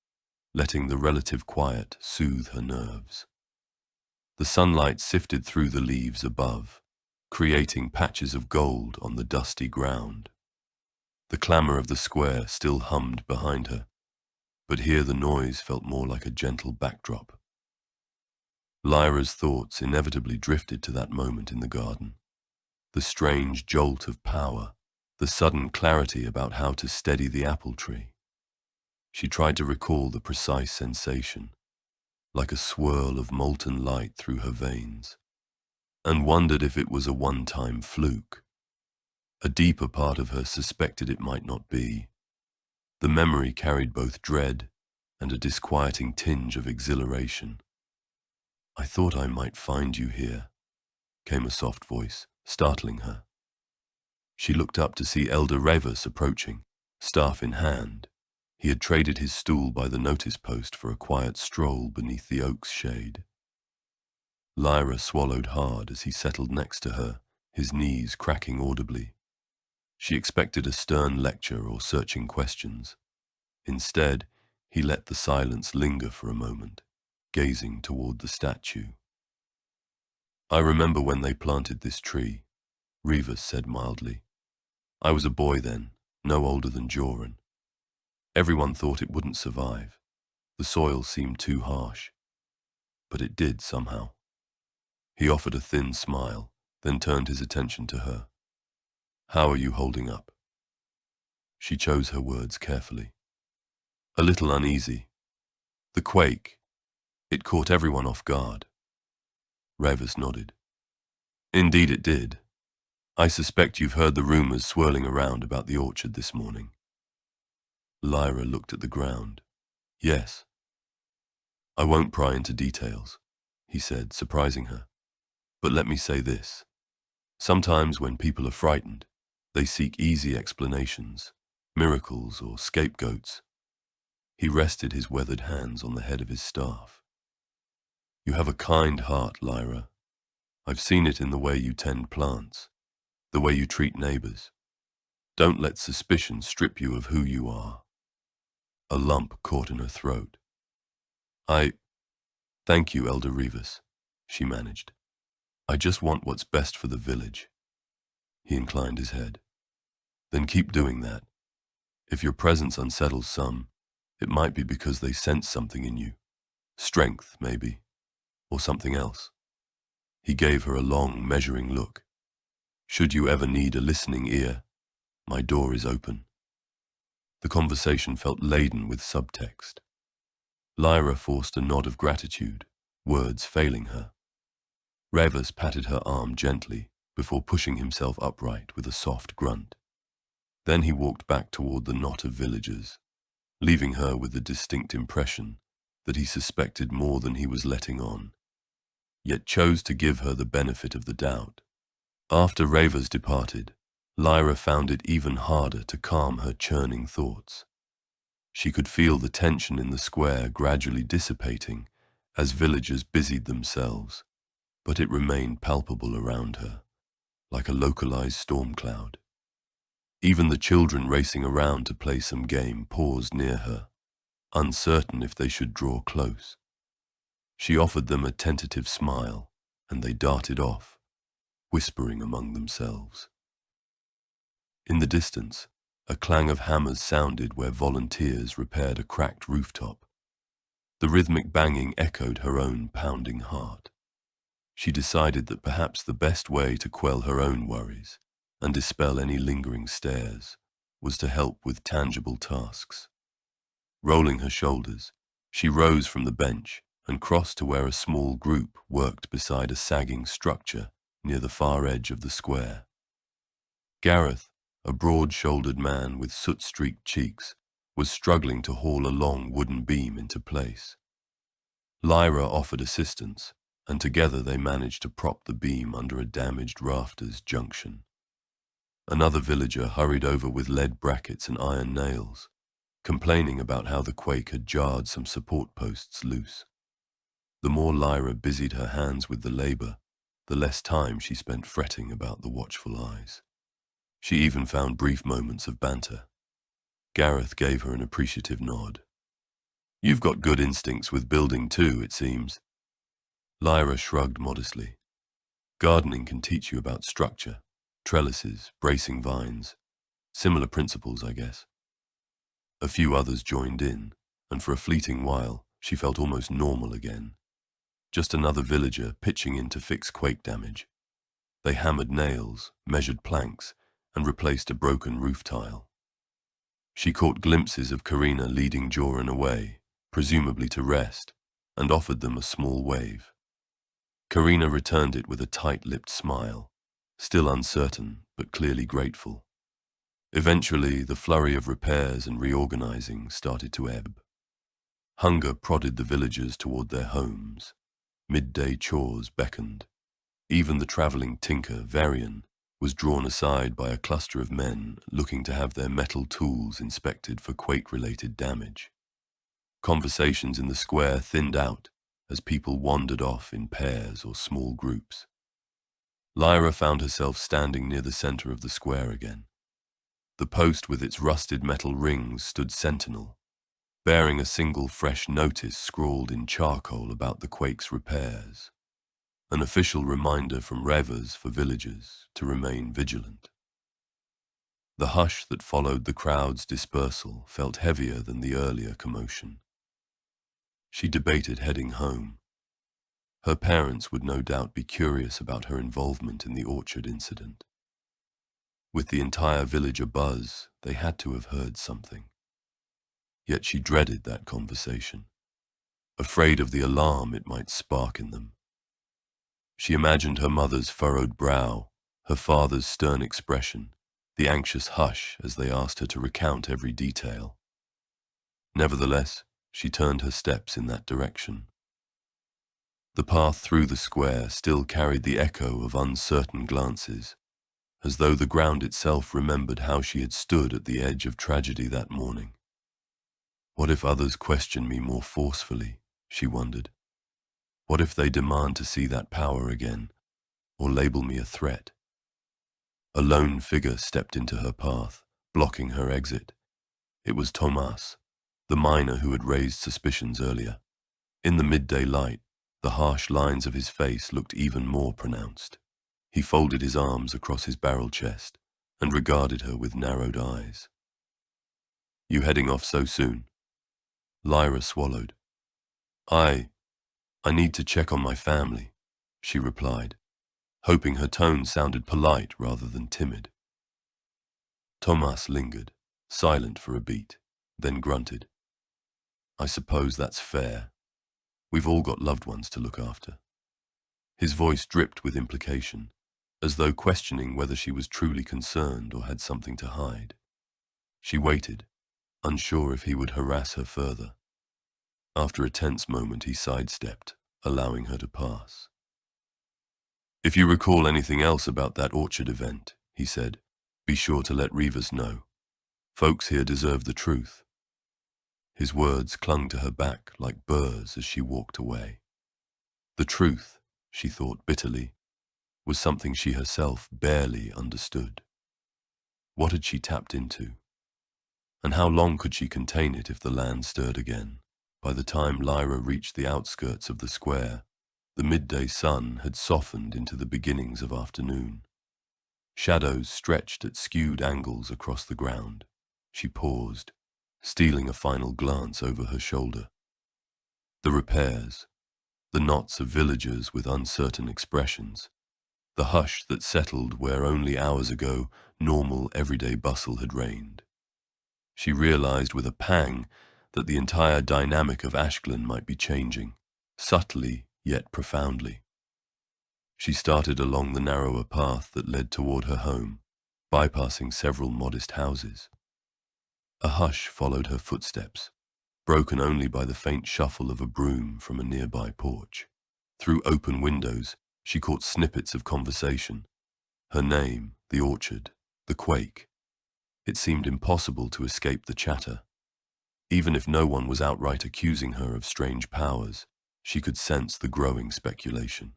letting the relative quiet soothe her nerves. The sunlight sifted through the leaves above, creating patches of gold on the dusty ground. The clamour of the square still hummed behind her, but here the noise felt more like a gentle backdrop. Lyra's thoughts inevitably drifted to that moment in the garden. The strange jolt of power, the sudden clarity about how to steady the apple tree. She tried to recall the precise sensation, like a swirl of molten light through her veins, and wondered if it was a one-time fluke. A deeper part of her suspected it might not be. The memory carried both dread and a disquieting tinge of exhilaration. "I thought I might find you here," came a soft voice, startling her. She looked up to see Elder Revus approaching, staff in hand. He had traded his stool by the notice post for a quiet stroll beneath the oak's shade. Lyra swallowed hard as he settled next to her, his knees cracking audibly. She expected a stern lecture or searching questions. Instead, he let the silence linger for a moment, gazing toward the statue. "I remember when they planted this tree," Rivas said mildly. "I was a boy then, no older than Joran. Everyone thought it wouldn't survive. The soil seemed too harsh. But it did somehow. He offered a thin smile, then turned his attention to her. How are you holding up? She chose her words carefully. A little uneasy. The quake. It caught everyone off guard. Revis nodded. Indeed it did. I suspect you've heard the rumors swirling around about the orchard this morning. Lyra looked at the ground. Yes. I won't pry into details, he said, surprising her. But let me say this. Sometimes when people are frightened, they seek easy explanations, miracles or scapegoats. He rested his weathered hands on the head of his staff. You have a kind heart, Lyra. I've seen it in the way you tend plants, the way you treat neighbors. Don't let suspicion strip you of who you are. A lump caught in her throat. Thank you, Elder Revis, she managed. I just want what's best for the village. He inclined his head. Then keep doing that. If your presence unsettles some, it might be because they sense something in you. Strength, maybe, or something else. He gave her a long, measuring look. Should you ever need a listening ear, my door is open. The conversation felt laden with subtext. Lyra forced a nod of gratitude, words failing her. Revis patted her arm gently before pushing himself upright with a soft grunt. Then he walked back toward the knot of villagers, leaving her with the distinct impression that he suspected more than he was letting on, yet chose to give her the benefit of the doubt. After Revis departed, Lyra found it even harder to calm her churning thoughts. She could feel the tension in the square gradually dissipating as villagers busied themselves, but it remained palpable around her, like a localized storm cloud. Even the children racing around to play some game paused near her, uncertain if they should draw close. She offered them a tentative smile, and they darted off, whispering among themselves. In the distance, a clang of hammers sounded where volunteers repaired a cracked rooftop. The rhythmic banging echoed her own pounding heart. She decided that perhaps the best way to quell her own worries and dispel any lingering stares was to help with tangible tasks. Rolling her shoulders, she rose from the bench and crossed to where a small group worked beside a sagging structure near the far edge of the square. Gareth, a broad-shouldered man with soot-streaked cheeks, was struggling to haul a long wooden beam into place. Lyra offered assistance, and together they managed to prop the beam under a damaged rafters junction. Another villager hurried over with lead brackets and iron nails, complaining about how the quake had jarred some support posts loose. The more Lyra busied her hands with the labor, the less time she spent fretting about the watchful eyes. She even found brief moments of banter. Gareth gave her an appreciative nod. You've got good instincts with building too, it seems. Lyra shrugged modestly. Gardening can teach you about structure, trellises, bracing vines. Similar principles, I guess. A few others joined in, and for a fleeting while, she felt almost normal again. Just another villager pitching in to fix quake damage. They hammered nails, measured planks, and replaced a broken roof tile. She caught glimpses of Karina leading Joran away, presumably to rest, and offered them a small wave. Karina returned it with a tight-lipped smile, still uncertain but clearly grateful. Eventually, the flurry of repairs and reorganizing started to ebb. Hunger prodded the villagers toward their homes. Midday chores beckoned. Even the traveling tinker, Varian, was drawn aside by a cluster of men looking to have their metal tools inspected for quake-related damage. Conversations in the square thinned out as people wandered off in pairs or small groups. Lyra found herself standing near the center of the square again. The post with its rusted metal rings stood sentinel, bearing a single fresh notice scrawled in charcoal about the quake's repairs. An official reminder from Revis for villagers to remain vigilant. The hush that followed the crowd's dispersal felt heavier than the earlier commotion. She debated heading home. Her parents would no doubt be curious about her involvement in the orchard incident. With the entire village abuzz, they had to have heard something. Yet she dreaded that conversation, afraid of the alarm it might spark in them. She imagined her mother's furrowed brow, her father's stern expression, the anxious hush as they asked her to recount every detail. Nevertheless, she turned her steps in that direction. The path through the square still carried the echo of uncertain glances, as though the ground itself remembered how she had stood at the edge of tragedy that morning. What if others question me more forcefully, she wondered. What if they demand to see that power again, or label me a threat? A lone figure stepped into her path, blocking her exit. It was Thomas, the miner who had raised suspicions earlier. In the midday light, the harsh lines of his face looked even more pronounced. He folded his arms across his barrel chest and regarded her with narrowed eyes. "You heading off so soon?" Lyra swallowed. I need to check on my family," she replied, hoping her tone sounded polite rather than timid. Thomas lingered, silent for a beat, then grunted. "I suppose that's fair. We've all got loved ones to look after." His voice dripped with implication, as though questioning whether she was truly concerned or had something to hide. She waited, unsure if he would harass her further. After a tense moment, he sidestepped, allowing her to pass. "If you recall anything else about that orchard event," he said, "be sure to let Reavers know. Folks here deserve the truth." His words clung to her back like burrs as she walked away. The truth, she thought bitterly, was something she herself barely understood. What had she tapped into? And how long could she contain it if the land stirred again? By the time Lyra reached the outskirts of the square, the midday sun had softened into the beginnings of afternoon. Shadows stretched at skewed angles across the ground. She paused, stealing a final glance over her shoulder. The repairs, the knots of villagers with uncertain expressions, the hush that settled where only hours ago normal everyday bustle had reigned. She realized with a pang that the entire dynamic of Ashglen might be changing, subtly yet profoundly. She started along the narrower path that led toward her home, bypassing several modest houses. A hush followed her footsteps, broken only by the faint shuffle of a broom from a nearby porch. Through open windows, she caught snippets of conversation. Her name, the orchard, the quake. It seemed impossible to escape the chatter. Even if no one was outright accusing her of strange powers, she could sense the growing speculation.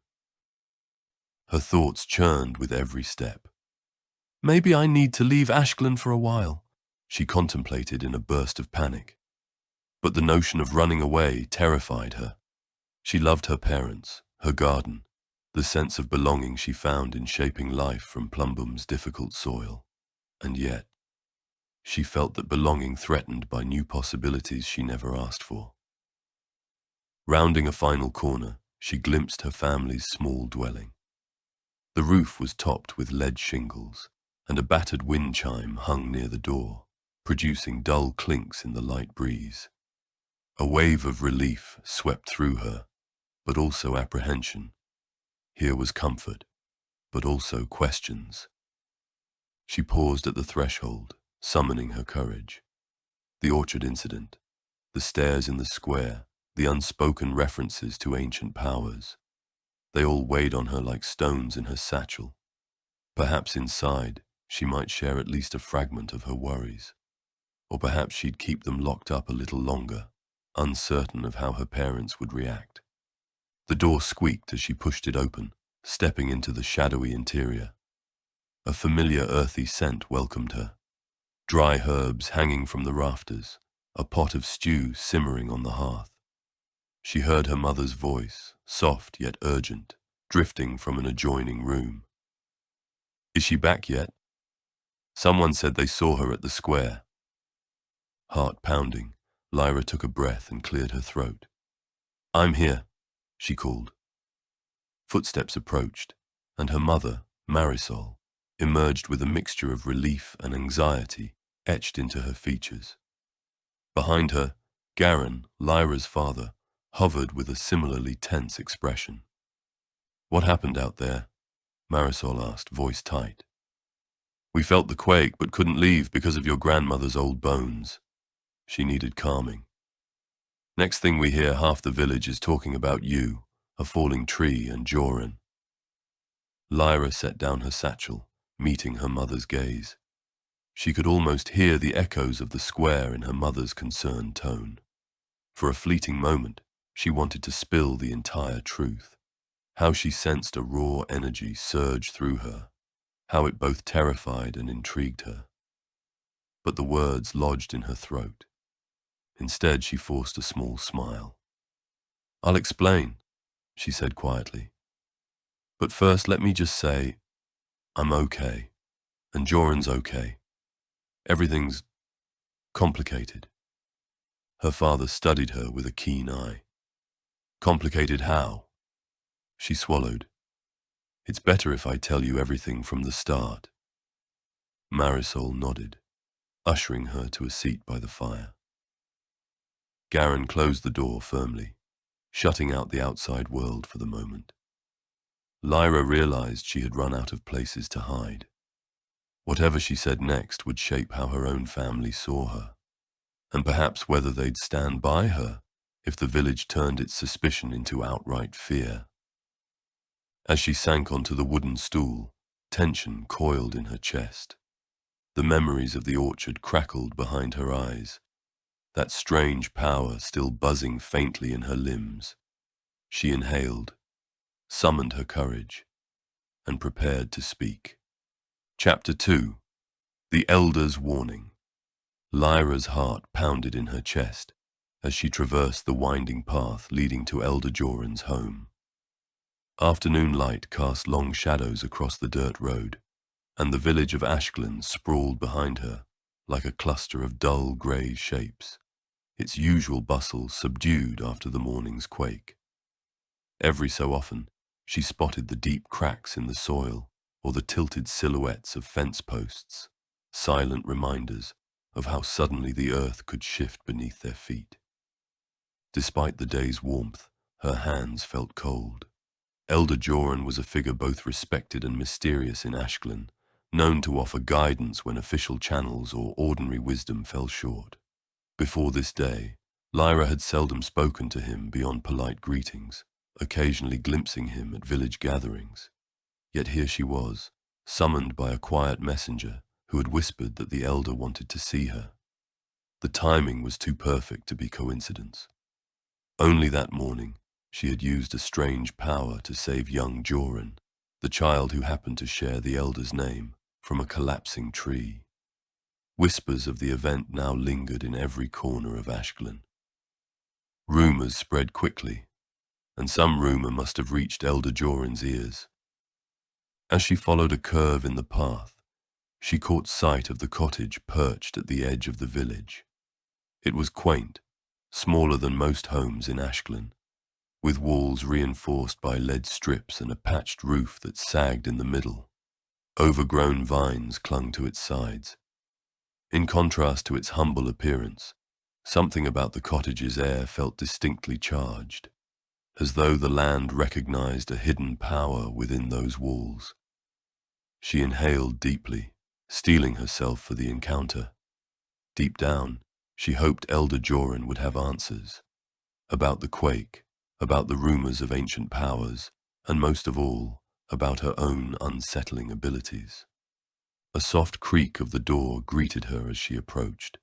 Her thoughts churned with every step. "Maybe I need to leave Ashglen for a while," she contemplated in a burst of panic. But the notion of running away terrified her. She loved her parents, her garden, the sense of belonging she found in shaping life from Plumbum's difficult soil. And yet, she felt that belonging threatened by new possibilities she never asked for. Rounding a final corner, she glimpsed her family's small dwelling. The roof was topped with lead shingles, and a battered wind chime hung near the door, producing dull clinks in the light breeze. A wave of relief swept through her, but also apprehension. Here was comfort, but also questions. She paused at the threshold, summoning her courage. The orchard incident, the stairs in the square, the unspoken references to ancient powers. They all weighed on her like stones in her satchel. Perhaps inside, she might share at least a fragment of her worries. Or perhaps she'd keep them locked up a little longer, uncertain of how her parents would react. The door squeaked as she pushed it open, stepping into the shadowy interior. A familiar earthy scent welcomed her. Dry herbs hanging from the rafters, a pot of stew simmering on the hearth. She heard her mother's voice, soft yet urgent, drifting from an adjoining room. "Is she back yet? Someone said they saw her at the square." Heart pounding, Lyra took a breath and cleared her throat. "I'm here," she called. Footsteps approached, and her mother, Marisol, emerged with a mixture of relief and anxiety etched into her features. Behind her, Garen, Lyra's father, hovered with a similarly tense expression. "What happened out there?" Marisol asked, voice tight. "We felt the quake but couldn't leave because of your grandmother's old bones." She needed calming. "Next thing we hear, half the village is talking about you, a falling tree, and Joran." Lyra set down her satchel, meeting her mother's gaze. She could almost hear the echoes of the square in her mother's concerned tone. For a fleeting moment, she wanted to spill the entire truth. How she sensed a raw energy surge through her, how it both terrified and intrigued her. But the words lodged in her throat. Instead, she forced a small smile. "I'll explain," she said quietly. "But first, let me just say, I'm okay, and Joran's okay. Everything's complicated." Her father studied her with a keen eye. "Complicated how?" She swallowed. "It's better if I tell you everything from the start." Marisol nodded, ushering her to a seat by the fire. Garen closed the door firmly, shutting out the outside world for the moment. Lyra realized she had run out of places to hide. Whatever she said next would shape how her own family saw her, and perhaps whether they'd stand by her if the village turned its suspicion into outright fear. As she sank onto the wooden stool, tension coiled in her chest. The memories of the orchard crackled behind her eyes, that strange power still buzzing faintly in her limbs. She inhaled, summoned her courage, and prepared to speak. Chapter 2. The Elder's Warning. Lyra's heart pounded in her chest as she traversed the winding path leading to Elder Joran's home. Afternoon light cast long shadows across the dirt road, and the village of Ashglen sprawled behind her like a cluster of dull grey shapes, its usual bustle subdued after the morning's quake. Every so often, she spotted the deep cracks in the soil or the tilted silhouettes of fence posts, silent reminders of how suddenly the earth could shift beneath their feet. Despite the day's warmth, her hands felt cold. Elder Joran was a figure both respected and mysterious in Ashglen, known to offer guidance when official channels or ordinary wisdom fell short. Before this day, Lyra had seldom spoken to him beyond polite greetings, occasionally glimpsing him at village gatherings. Yet here she was, summoned by a quiet messenger who had whispered that the elder wanted to see her. The timing was too perfect to be coincidence. Only that morning, she had used a strange power to save young Joran, the child who happened to share the elder's name, from a collapsing tree. Whispers of the event now lingered in every corner of Ashglen. Rumours spread quickly, and some rumour must have reached Elder Joran's ears. As she followed a curve in the path, she caught sight of the cottage perched at the edge of the village. It was quaint, smaller than most homes in Ashglen, with walls reinforced by lead strips and a patched roof that sagged in the middle. Overgrown vines clung to its sides. In contrast to its humble appearance, something about the cottage's air felt distinctly charged, as though the land recognized a hidden power within those walls. She inhaled deeply, steeling herself for the encounter. Deep down, she hoped Elder Joran would have answers. About the quake, about the rumors of ancient powers, and most of all, about her own unsettling abilities. A soft creak of the door greeted her as she approached.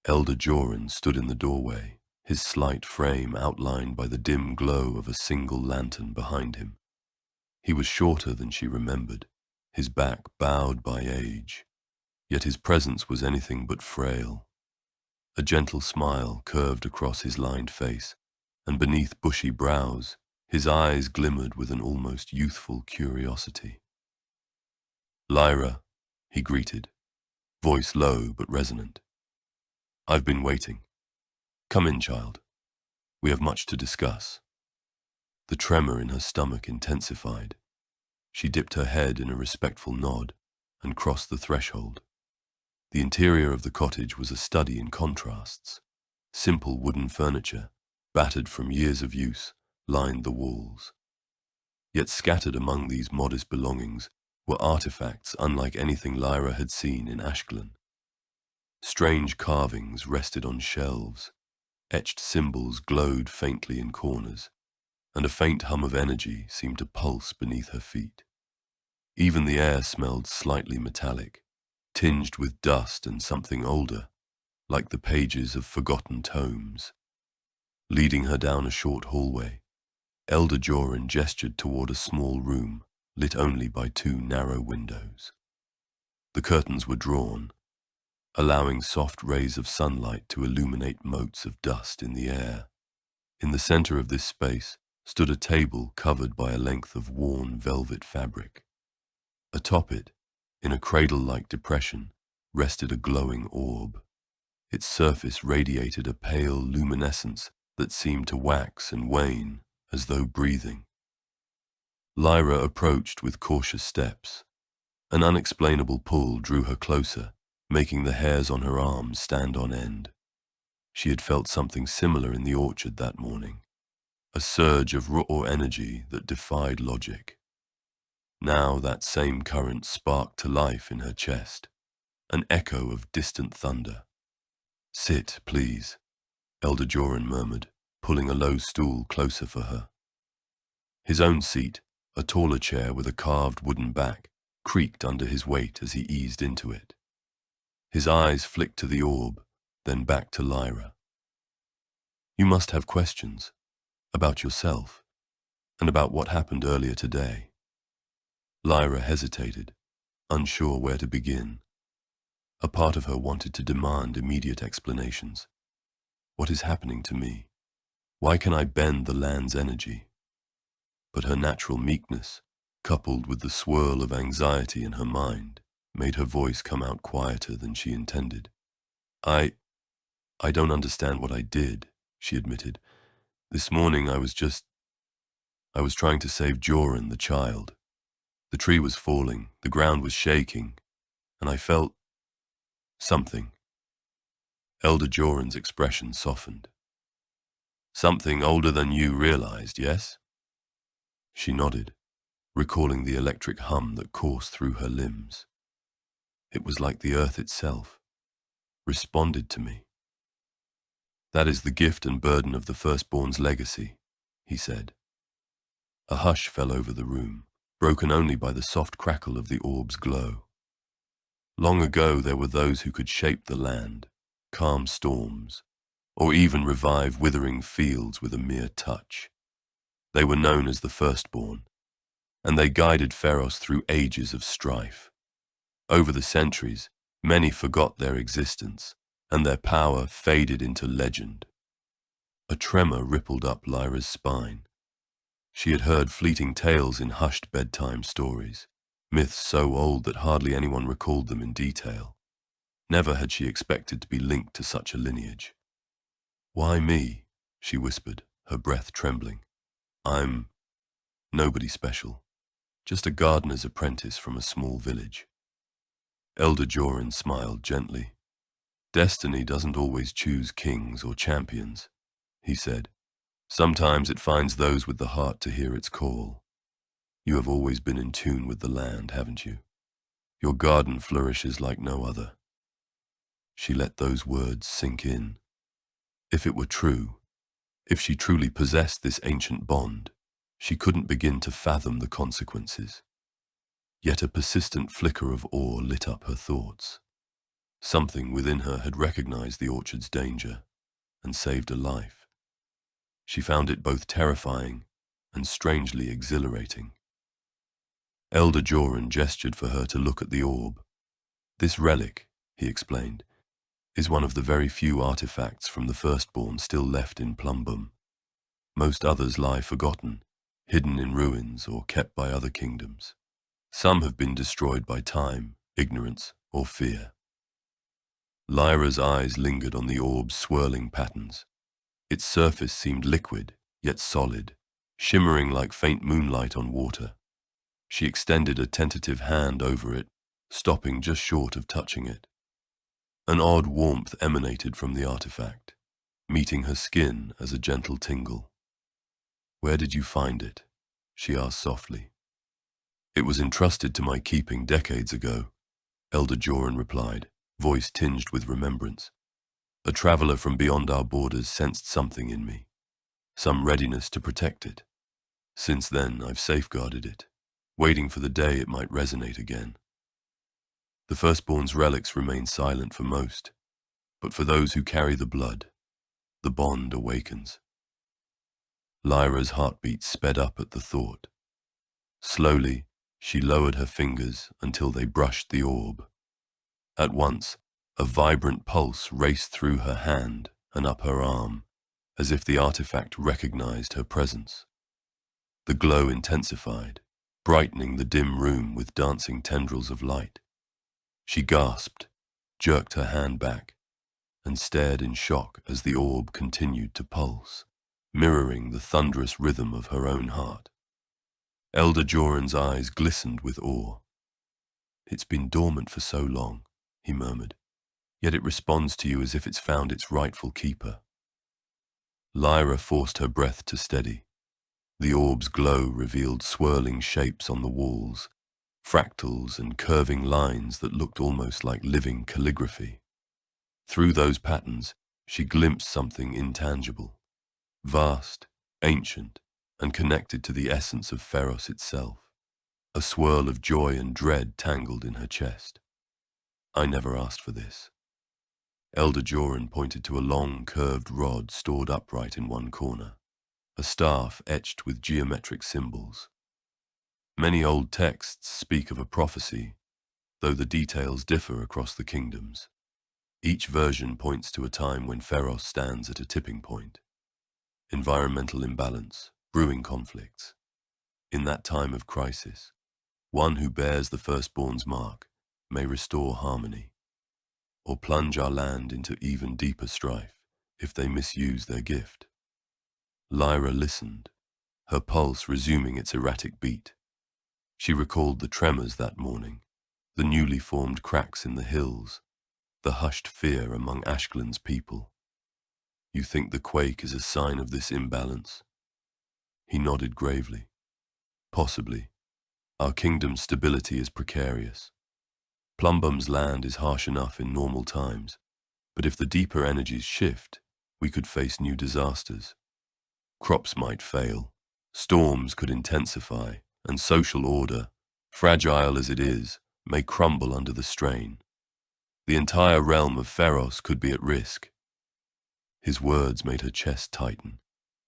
Elder Joran stood in the doorway, his slight frame outlined by the dim glow of a single lantern behind him. He was shorter than she remembered, his back bowed by age, yet his presence was anything but frail. A gentle smile curved across his lined face, and beneath bushy brows, his eyes glimmered with an almost youthful curiosity. "Lyra," he greeted, voice low but resonant. "I've been waiting. Come in, child. We have much to discuss." The tremor in her stomach intensified. She dipped her head in a respectful nod and crossed the threshold. The interior of the cottage was a study in contrasts. Simple wooden furniture, battered from years of use, lined the walls. Yet scattered among these modest belongings were artifacts unlike anything Lyra had seen in Ashkelon. Strange carvings rested on shelves, etched symbols glowed faintly in corners, and a faint hum of energy seemed to pulse beneath her feet. Even the air smelled slightly metallic, tinged with dust and something older, like the pages of forgotten tomes. Leading her down a short hallway, Elder Joran gestured toward a small room lit only by two narrow windows. The curtains were drawn, allowing soft rays of sunlight to illuminate motes of dust in the air. In the center of this space stood a table covered by a length of worn velvet fabric. Atop it, in a cradle-like depression, rested a glowing orb. Its surface radiated a pale luminescence that seemed to wax and wane as though breathing. Lyra approached with cautious steps. An unexplainable pull drew her closer, making the hairs on her arms stand on end. She had felt something similar in the orchard that morning, a surge of raw energy that defied logic. Now that same current sparked to life in her chest, an echo of distant thunder. "Sit, please," Elder Joran murmured, pulling a low stool closer for her. His own seat, a taller chair with a carved wooden back, creaked under his weight as he eased into it. His eyes flicked to the orb, then back to Lyra. "You must have questions about yourself and about what happened earlier today." Lyra hesitated, unsure where to begin. A part of her wanted to demand immediate explanations. What is happening to me? Why can I bend the land's energy? But her natural meekness, coupled with the swirl of anxiety in her mind, made her voice come out quieter than she intended. I don't understand what I did," she admitted. "This morning I was trying to save Joran, the child. The tree was falling, the ground was shaking, and I felt something." Elder Joran's expression softened. "Something older than you realized, yes?" She nodded, recalling the electric hum that coursed through her limbs. It was like the earth itself responded to me. "That is the gift and burden of the Firstborn's legacy," he said. A hush fell over the room, broken only by the soft crackle of the orb's glow. Long ago there were those who could shape the land, calm storms, or even revive withering fields with a mere touch. They were known as the Firstborn, and they guided Pharos through ages of strife. Over the centuries, many forgot their existence, and their power faded into legend. A tremor rippled up Lyra's spine. She had heard fleeting tales in hushed bedtime stories, myths so old that hardly anyone recalled them in detail. Never had she expected to be linked to such a lineage. "Why me?" she whispered, her breath trembling. "I'm nobody special, just a gardener's apprentice from a small village." Elder Joran smiled gently. "Destiny doesn't always choose kings or champions," he said. "Sometimes it finds those with the heart to hear its call. You have always been in tune with the land, haven't you? Your garden flourishes like no other." She let those words sink in. If it were true, if she truly possessed this ancient bond, she couldn't begin to fathom the consequences. Yet a persistent flicker of awe lit up her thoughts. Something within her had recognized the orchard's danger and saved a life. She found it both terrifying and strangely exhilarating. Elder Joran gestured for her to look at the orb. "This relic," he explained, "is one of the very few artifacts from the Firstborn still left in Plumbum. Most others lie forgotten, hidden in ruins or kept by other kingdoms. Some have been destroyed by time, ignorance, or fear." Lyra's eyes lingered on the orb's swirling patterns. Its surface seemed liquid, yet solid, shimmering like faint moonlight on water. She extended a tentative hand over it, stopping just short of touching it. An odd warmth emanated from the artifact, meeting her skin as a gentle tingle. "Where did you find it?" she asked softly. "It was entrusted to my keeping decades ago," Elder Joran replied, voice tinged with remembrance. "A traveler from beyond our borders sensed something in me, some readiness to protect it. Since then, I've safeguarded it, waiting for the day it might resonate again." The Firstborn's relics remain silent for most, but for those who carry the blood, the bond awakens. Lyra's heartbeat sped up at the thought. Slowly, she lowered her fingers until they brushed the orb. At once, a vibrant pulse raced through her hand and up her arm, as if the artifact recognized her presence. The glow intensified, brightening the dim room with dancing tendrils of light. She gasped, jerked her hand back, and stared in shock as the orb continued to pulse, mirroring the thunderous rhythm of her own heart. Elder Joran's eyes glistened with awe. "It's been dormant for so long," he murmured, "yet it responds to you as if it's found its rightful keeper." Lyra forced her breath to steady. The orb's glow revealed swirling shapes on the walls, fractals and curving lines that looked almost like living calligraphy. Through those patterns, she glimpsed something intangible, vast, ancient, and connected to the essence of Pharos itself. A swirl of joy and dread tangled in her chest. "I never asked for this." Elder Joran pointed to a long, curved rod stored upright in one corner, a staff etched with geometric symbols. Many old texts speak of a prophecy, though the details differ across the kingdoms. Each version points to a time when Pharos stands at a tipping point. Environmental imbalance, brewing conflicts. In that time of crisis, one who bears the Firstborn's mark may restore harmony, or plunge our land into even deeper strife if they misuse their gift. Lyra listened, her pulse resuming its erratic beat. She recalled the tremors that morning, the newly formed cracks in the hills, the hushed fear among Ashglen's people. "You think the quake is a sign of this imbalance?" He nodded gravely. "Possibly. Our kingdom's stability is precarious. Plumbum's land is harsh enough in normal times, but if the deeper energies shift, we could face new disasters. Crops might fail, storms could intensify, and social order, fragile as it is, may crumble under the strain. The entire realm of Pharos could be at risk." His words made her chest tighten.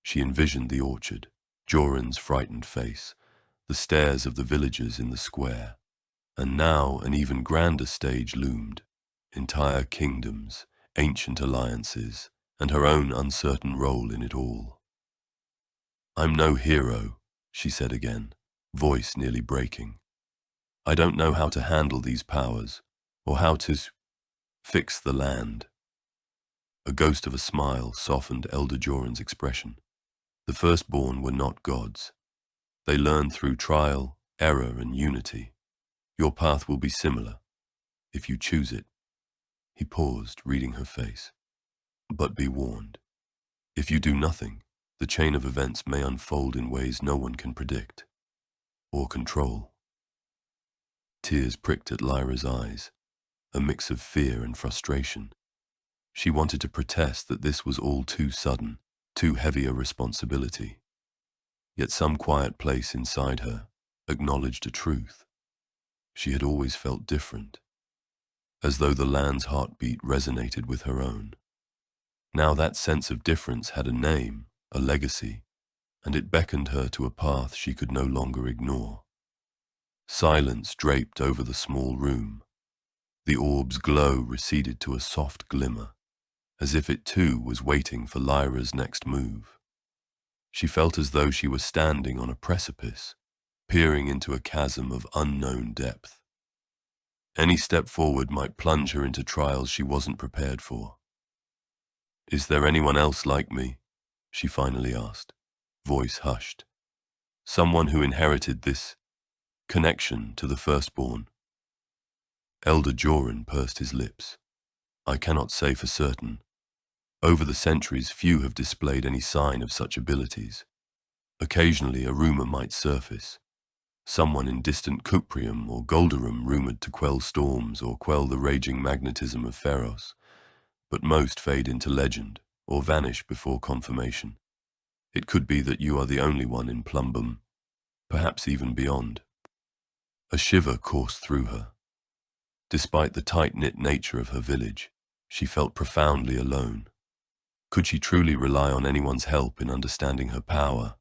She envisioned the orchard, Joran's frightened face, the stares of the villagers in the square. And now an even grander stage loomed. Entire kingdoms, ancient alliances, and her own uncertain role in it all. "I'm no hero," she said again, voice nearly breaking. "I don't know how to handle these powers, or how to fix the land." A ghost of a smile softened Elder Joran's expression. The Firstborn were not gods. They learned through trial, error, and unity. Your path will be similar, if you choose it. He paused, reading her face. "But be warned. If you do nothing, the chain of events may unfold in ways no one can predict or control." Tears pricked at Lyra's eyes, a mix of fear and frustration. She wanted to protest that this was all too sudden, too heavy a responsibility. Yet some quiet place inside her acknowledged a truth. She had always felt different, as though the land's heartbeat resonated with her own. Now that sense of difference had a name, a legacy, and it beckoned her to a path she could no longer ignore. Silence draped over the small room. The orb's glow receded to a soft glimmer, as if it too was waiting for Lyra's next move. She felt as though she was standing on a precipice, peering into a chasm of unknown depth. Any step forward might plunge her into trials she wasn't prepared for. "Is there anyone else like me?" she finally asked, voice hushed, someone who inherited this connection to the Firstborn. Elder Joran pursed his lips. I cannot say for certain. Over the centuries, few have displayed any sign of such abilities. Occasionally, a rumor might surface. Someone in distant Cuprium or Goldarum rumored to quell storms or quell the raging magnetism of Pharos, but most fade into legend or vanish before confirmation. It could be that you are the only one in Plumbum, perhaps even beyond. A shiver coursed through her. Despite the tight-knit nature of her village, she felt profoundly alone. Could she truly rely on anyone's help in understanding her power,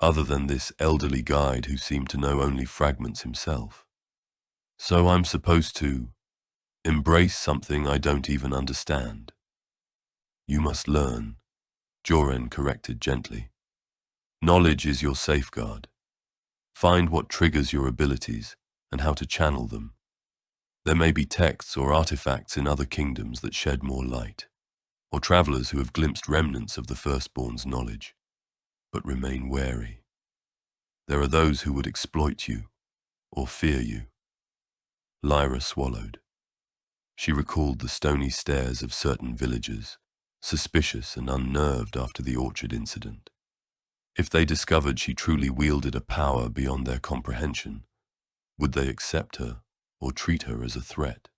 other than this elderly guide who seemed to know only fragments himself? So I'm supposed to embrace something I don't even understand. You must learn, Joran corrected gently. Knowledge is your safeguard. Find what triggers your abilities and how to channel them. There may be texts or artifacts in other kingdoms that shed more light, or travelers who have glimpsed remnants of the Firstborn's knowledge, but remain wary. There are those who would exploit you or fear you. Lyra swallowed. She recalled the stony stares of certain villagers, suspicious and unnerved after the orchard incident. If they discovered she truly wielded a power beyond their comprehension, would they accept her or treat her as a threat?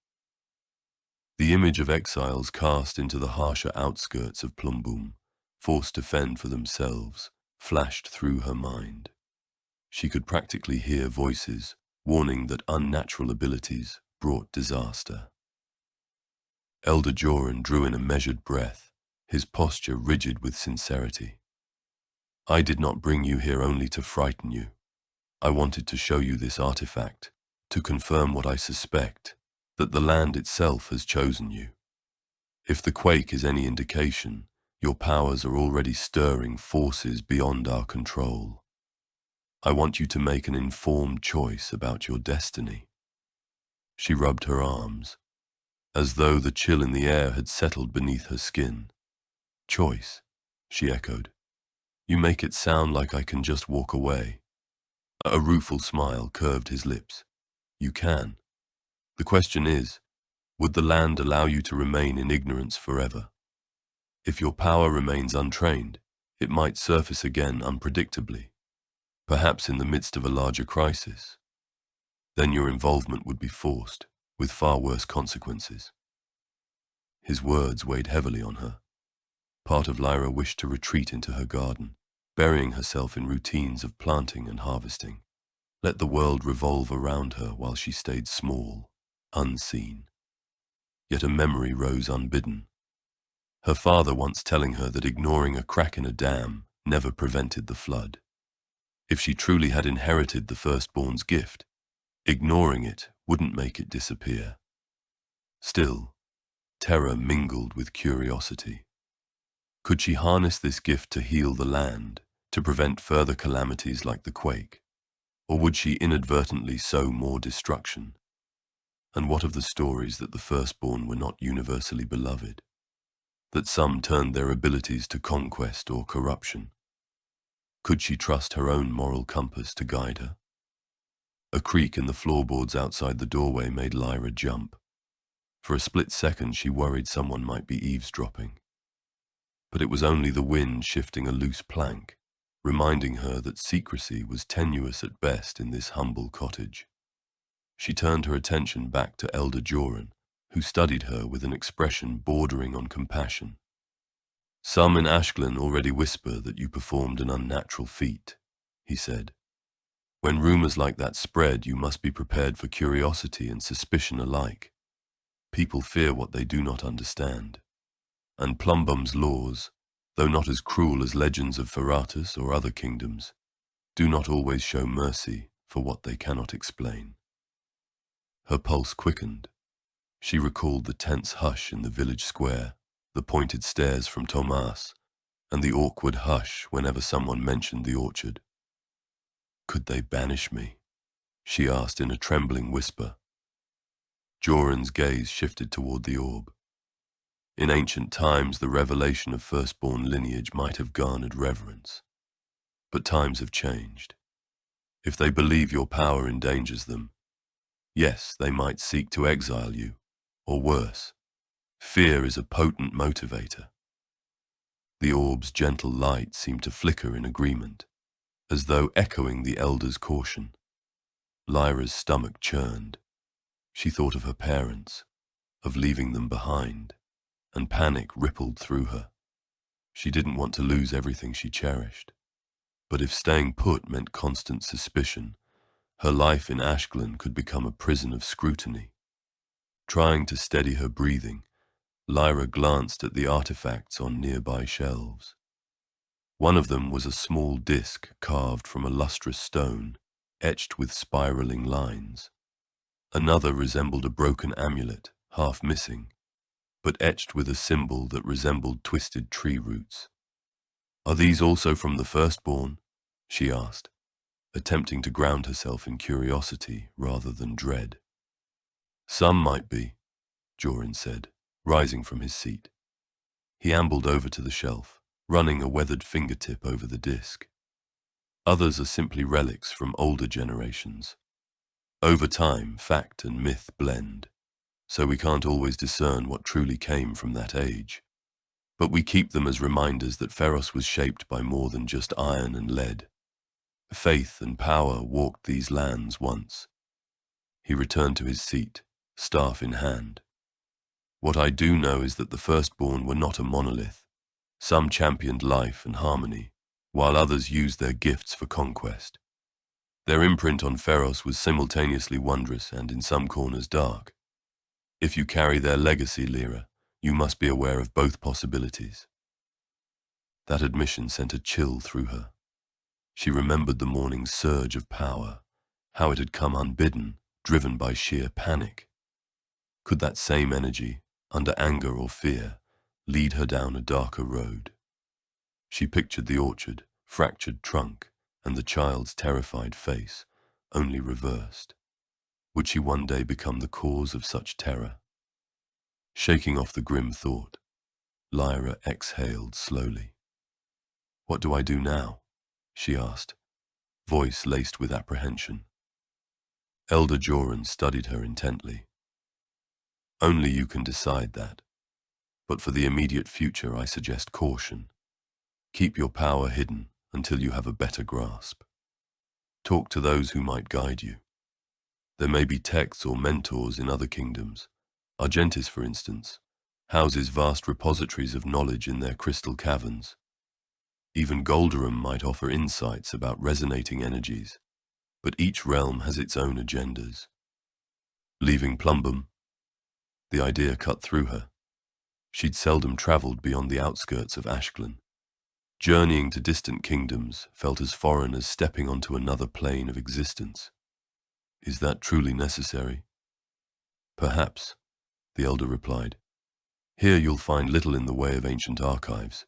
The image of exiles cast into the harsher outskirts of Plumbum, forced to fend for themselves, flashed through her mind. She could practically hear voices warning that unnatural abilities brought disaster. Elder Joran drew in a measured breath, his posture rigid with sincerity. I did not bring you here only to frighten you. I wanted to show you this artifact, to confirm what I suspect, that the land itself has chosen you. If the quake is any indication, your powers are already stirring forces beyond our control. I want you to make an informed choice about your destiny. She rubbed her arms, as though the chill in the air had settled beneath her skin. Choice, she echoed. You make it sound like I can just walk away. A rueful smile curved his lips. You can. The question is, would the land allow you to remain in ignorance forever? If your power remains untrained, it might surface again unpredictably, perhaps in the midst of a larger crisis. Then your involvement would be forced, with far worse consequences. His words weighed heavily on her. Part of Lyra wished to retreat into her garden, burying herself in routines of planting and harvesting. Let the world revolve around her while she stayed small, unseen. Yet a memory rose unbidden. Her father once telling her that ignoring a crack in a dam never prevented the flood. If she truly had inherited the Firstborn's gift, ignoring it wouldn't make it disappear. Still, terror mingled with curiosity. Could she harness this gift to heal the land, to prevent further calamities like the quake? Or would she inadvertently sow more destruction? And what of the stories that the Firstborn were not universally beloved? That some turned their abilities to conquest or corruption? Could she trust her own moral compass to guide her? A creak in the floorboards outside the doorway made Lyra jump. For a split second she worried someone might be eavesdropping. But it was only the wind shifting a loose plank, reminding her that secrecy was tenuous at best in this humble cottage. She turned her attention back to Elder Joran, who studied her with an expression bordering on compassion. Some in Ashglen already whisper that you performed an unnatural feat, he said. When rumors like that spread, you must be prepared for curiosity and suspicion alike. People fear what they do not understand. And Plumbum's laws, though not as cruel as legends of Ferratus or other kingdoms, do not always show mercy for what they cannot explain. Her pulse quickened. She recalled the tense hush in the village square, the pointed stares from Tomas, and the awkward hush whenever someone mentioned the orchard. Could they banish me? She asked in a trembling whisper. Joran's gaze shifted toward the orb. In ancient times, the revelation of Firstborn lineage might have garnered reverence. But times have changed. If they believe your power endangers them, yes, they might seek to exile you, or worse. Fear is a potent motivator. The orb's gentle light seemed to flicker in agreement, as though echoing the elder's caution. Lyra's stomach churned. She thought of her parents, of leaving them behind, and panic rippled through her. She didn't want to lose everything she cherished. But if staying put meant constant suspicion, her life in Ashglen could become a prison of scrutiny. Trying to steady her breathing, Lyra glanced at the artifacts on nearby shelves. One of them was a small disc carved from a lustrous stone, etched with spiraling lines. Another resembled a broken amulet, half missing, but etched with a symbol that resembled twisted tree roots. "Are these also from the Firstborn?" she asked, attempting to ground herself in curiosity rather than dread. "Some might be," Joran said, rising from his seat. He ambled over to the shelf, running a weathered fingertip over the disc. "Others are simply relics from older generations. Over time, fact and myth blend, so we can't always discern what truly came from that age. But we keep them as reminders that Pharos was shaped by more than just iron and lead. Faith and power walked these lands once." He returned to his seat, staff in hand. "What I do know is that the Firstborn were not a monolith. Some championed life and harmony, while others used their gifts for conquest. Their imprint on Pharos was simultaneously wondrous and in some corners dark. If you carry their legacy, Lyra, you must be aware of both possibilities." That admission sent a chill through her. She remembered the morning's surge of power, how it had come unbidden, driven by sheer panic. Could that same energy, under anger or fear, lead her down a darker road? She pictured the orchard, fractured trunk, and the child's terrified face, only reversed. Would she one day become the cause of such terror? Shaking off the grim thought, Lyra exhaled slowly. "What do I do now?" she asked, voice laced with apprehension. Elder Joran studied her intently. "Only you can decide that. But for the immediate future, I suggest caution. Keep your power hidden until you have a better grasp. Talk to those who might guide you. There may be texts or mentors in other kingdoms. Argentis, for instance, houses vast repositories of knowledge in their crystal caverns. Even Goldarum might offer insights about resonating energies, but each realm has its own agendas." Leaving Plumbum? The idea cut through her. She'd seldom travelled beyond the outskirts of Ashglen. Journeying to distant kingdoms felt as foreign as stepping onto another plane of existence. Is that truly necessary? "Perhaps," the elder replied. "Here you'll find little in the way of ancient archives.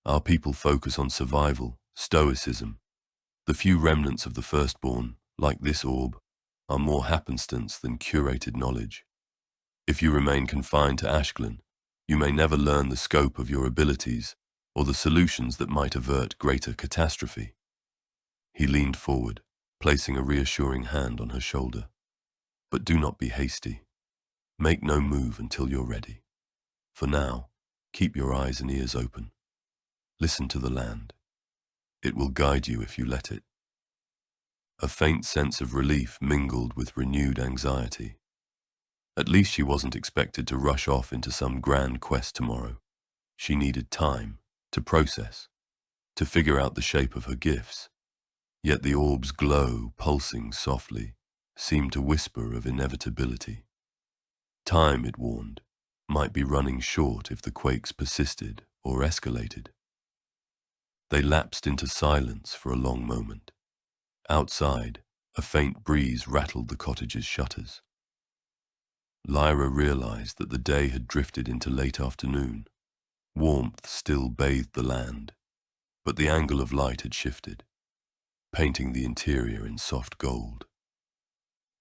Our people focus on survival, stoicism. The few remnants of the Firstborn, like this orb, are more happenstance than curated knowledge. If you remain confined to Ashglen, you may never learn the scope of your abilities or the solutions that might avert greater catastrophe." He leaned forward, placing a reassuring hand on her shoulder. "But do not be hasty. Make no move until you're ready. For now, keep your eyes and ears open. Listen to the land. It will guide you if you let it." A faint sense of relief mingled with renewed anxiety. At least she wasn't expected to rush off into some grand quest tomorrow. She needed time to process, to figure out the shape of her gifts. Yet the orb's glow, pulsing softly, seemed to whisper of inevitability. Time, it warned, might be running short if the quakes persisted or escalated. They lapsed into silence for a long moment. Outside, a faint breeze rattled the cottage's shutters. Lyra realized that the day had drifted into late afternoon. Warmth still bathed the land, but the angle of light had shifted, painting the interior in soft gold.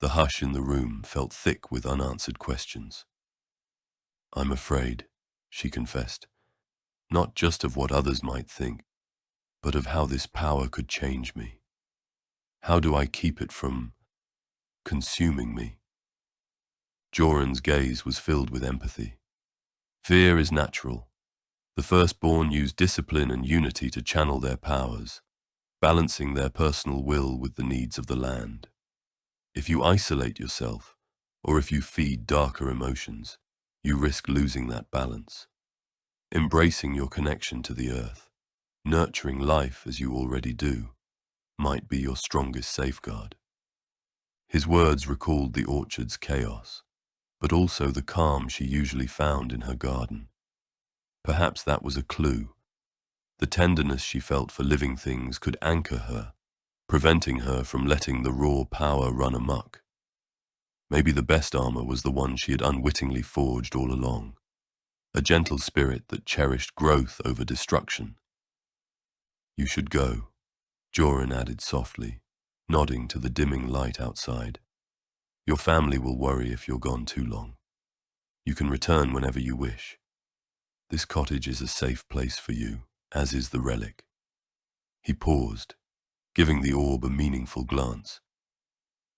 The hush in the room felt thick with unanswered questions. "I'm afraid," she confessed, "not just of what others might think, but of how this power could change me." How do I keep it from consuming me? Joran's gaze was filled with empathy. Fear is natural. The Firstborn use discipline and unity to channel their powers, balancing their personal will with the needs of the land. If you isolate yourself, or if you feed darker emotions, you risk losing that balance. Embracing your connection to the earth, nurturing life as you already do, might be your strongest safeguard. His words recalled the orchard's chaos, but also the calm she usually found in her garden. Perhaps that was a clue. The tenderness she felt for living things could anchor her, preventing her from letting the raw power run amok. Maybe the best armor was the one she had unwittingly forged all along, a gentle spirit that cherished growth over destruction. You should go, Joran added softly, nodding to the dimming light outside. Your family will worry if you're gone too long. You can return whenever you wish. This cottage is a safe place for you, as is the relic. He paused, giving the orb a meaningful glance.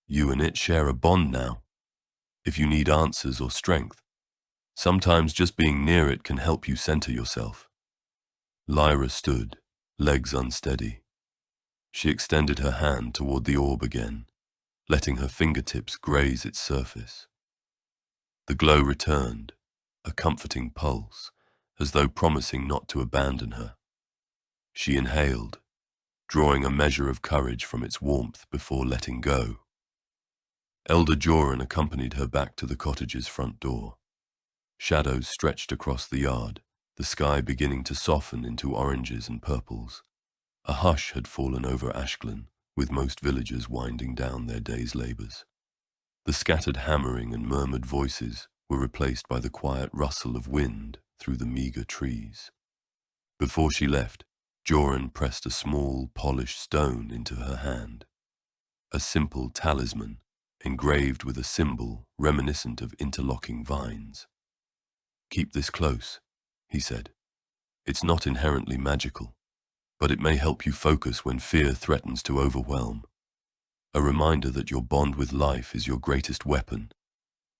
You and it share a bond now. If you need answers or strength, sometimes just being near it can help you center yourself. Lyra stood, legs unsteady. She extended her hand toward the orb again, letting her fingertips graze its surface. The glow returned, a comforting pulse, as though promising not to abandon her. She inhaled, drawing a measure of courage from its warmth before letting go. Elder Joran accompanied her back to the cottage's front door. Shadows stretched across the yard, the sky beginning to soften into oranges and purples. A hush had fallen over Ashglen, with most villagers winding down their day's labours. The scattered hammering and murmured voices were replaced by the quiet rustle of wind through the meagre trees. Before she left, Joran pressed a small, polished stone into her hand. A simple talisman, engraved with a symbol reminiscent of interlocking vines. Keep this close, he said. It's not inherently magical, but it may help you focus when fear threatens to overwhelm. A reminder that your bond with life is your greatest weapon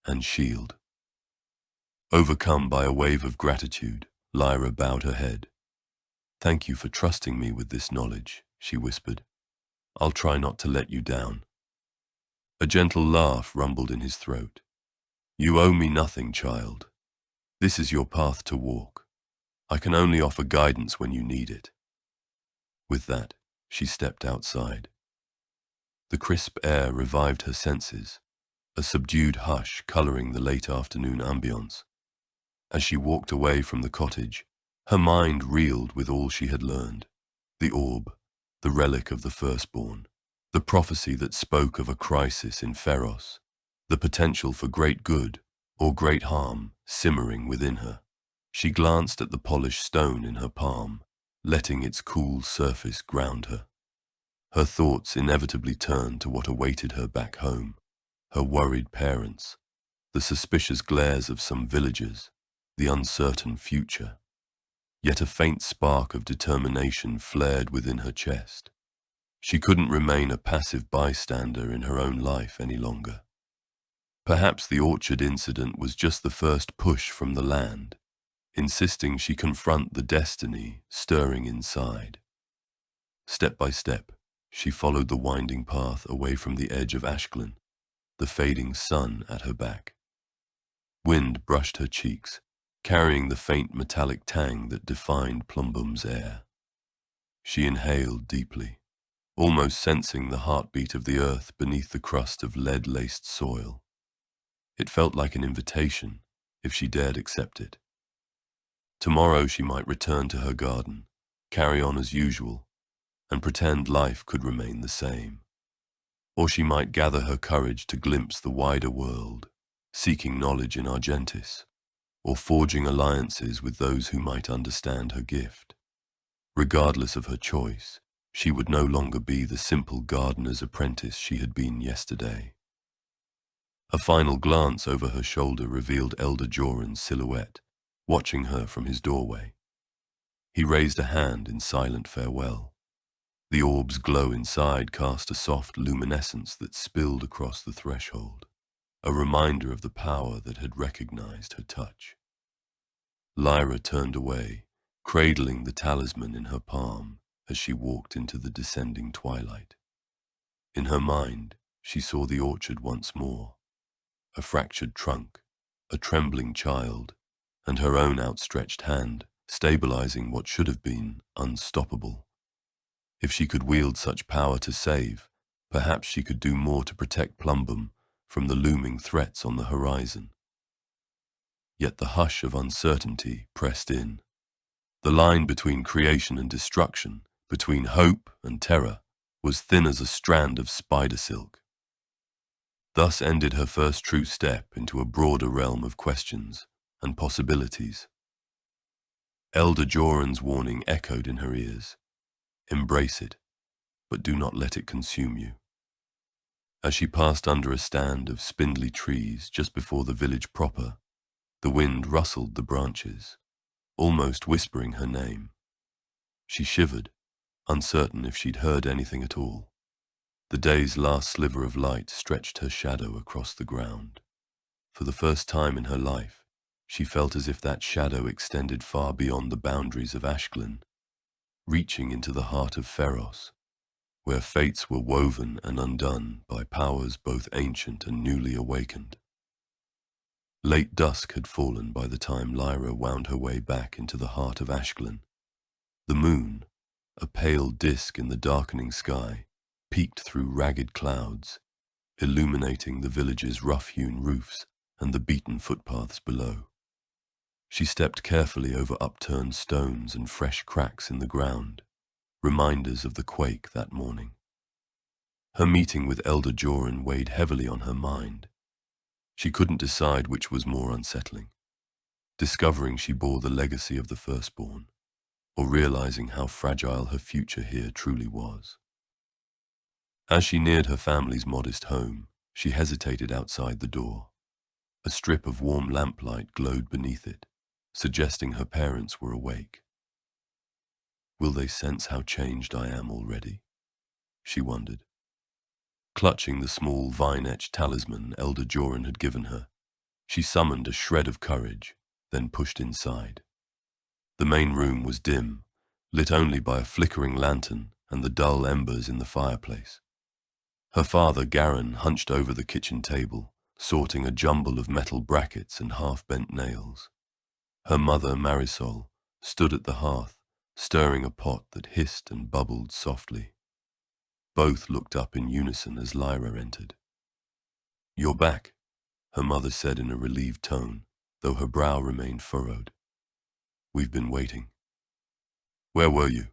and shield. Overcome by a wave of gratitude, Lyra bowed her head. Thank you for trusting me with this knowledge, she whispered. I'll try not to let you down. A gentle laugh rumbled in his throat. You owe me nothing, child. This is your path to walk. I can only offer guidance when you need it. With that, she stepped outside. The crisp air revived her senses, a subdued hush coloring the late afternoon ambience. As she walked away from the cottage, her mind reeled with all she had learned. The orb, the relic of the Firstborn, the prophecy that spoke of a crisis in Pharos, the potential for great good or great harm simmering within her. She glanced at the polished stone in her palm, letting its cool surface ground her. Her thoughts inevitably turned to what awaited her back home, her worried parents, the suspicious glares of some villagers, the uncertain future. Yet a faint spark of determination flared within her chest. She couldn't remain a passive bystander in her own life any longer. Perhaps the orchard incident was just the first push from the land, insisting she confront the destiny stirring inside. Step by step, she followed the winding path away from the edge of Ashglen, the fading sun at her back. Wind brushed her cheeks, carrying the faint metallic tang that defined Plumbum's air. She inhaled deeply, almost sensing the heartbeat of the earth beneath the crust of lead-laced soil. It felt like an invitation, if she dared accept it. Tomorrow she might return to her garden, carry on as usual, and pretend life could remain the same. Or she might gather her courage to glimpse the wider world, seeking knowledge in Argentis, or forging alliances with those who might understand her gift. Regardless of her choice, she would no longer be the simple gardener's apprentice she had been yesterday. A final glance over her shoulder revealed Elder Joran's silhouette, watching her from his doorway. He raised a hand in silent farewell. The orb's glow inside cast a soft luminescence that spilled across the threshold, a reminder of the power that had recognized her touch. Lyra turned away, cradling the talisman in her palm as she walked into the descending twilight. In her mind, she saw the orchard once more, a fractured trunk, a trembling child, and her own outstretched hand, stabilizing what should have been unstoppable. If she could wield such power to save, perhaps she could do more to protect Plumbum from the looming threats on the horizon. Yet the hush of uncertainty pressed in. The line between creation and destruction, between hope and terror, was thin as a strand of spider silk. Thus ended her first true step into a broader realm of questions and possibilities. Elder Joran's warning echoed in her ears. Embrace it, but do not let it consume you. As she passed under a stand of spindly trees just before the village proper, the wind rustled the branches, almost whispering her name. She shivered, uncertain if she'd heard anything at all. The day's last sliver of light stretched her shadow across the ground. For the first time in her life, she felt as if that shadow extended far beyond the boundaries of Ashglen, reaching into the heart of Pharos, where fates were woven and undone by powers both ancient and newly awakened. Late dusk had fallen by the time Lyra wound her way back into the heart of Ashglen. The moon, a pale disk in the darkening sky, peeked through ragged clouds, illuminating the village's rough-hewn roofs and the beaten footpaths below. She stepped carefully over upturned stones and fresh cracks in the ground, reminders of the quake that morning. Her meeting with Elder Joran weighed heavily on her mind. She couldn't decide which was more unsettling, discovering she bore the legacy of the Firstborn, or realizing how fragile her future here truly was. As she neared her family's modest home, she hesitated outside the door. A strip of warm lamplight glowed beneath it, suggesting her parents were awake. Will they sense how changed I am already? She wondered. Clutching the small vine-etched talisman Elder Joran had given her, she summoned a shred of courage, then pushed inside. The main room was dim, lit only by a flickering lantern and the dull embers in the fireplace. Her father, Garin, hunched over the kitchen table, sorting a jumble of metal brackets and half-bent nails. Her mother, Marisol, stood at the hearth, stirring a pot that hissed and bubbled softly. Both looked up in unison as Lyra entered. "You're back," her mother said in a relieved tone, though her brow remained furrowed. "We've been waiting." "Where were you?"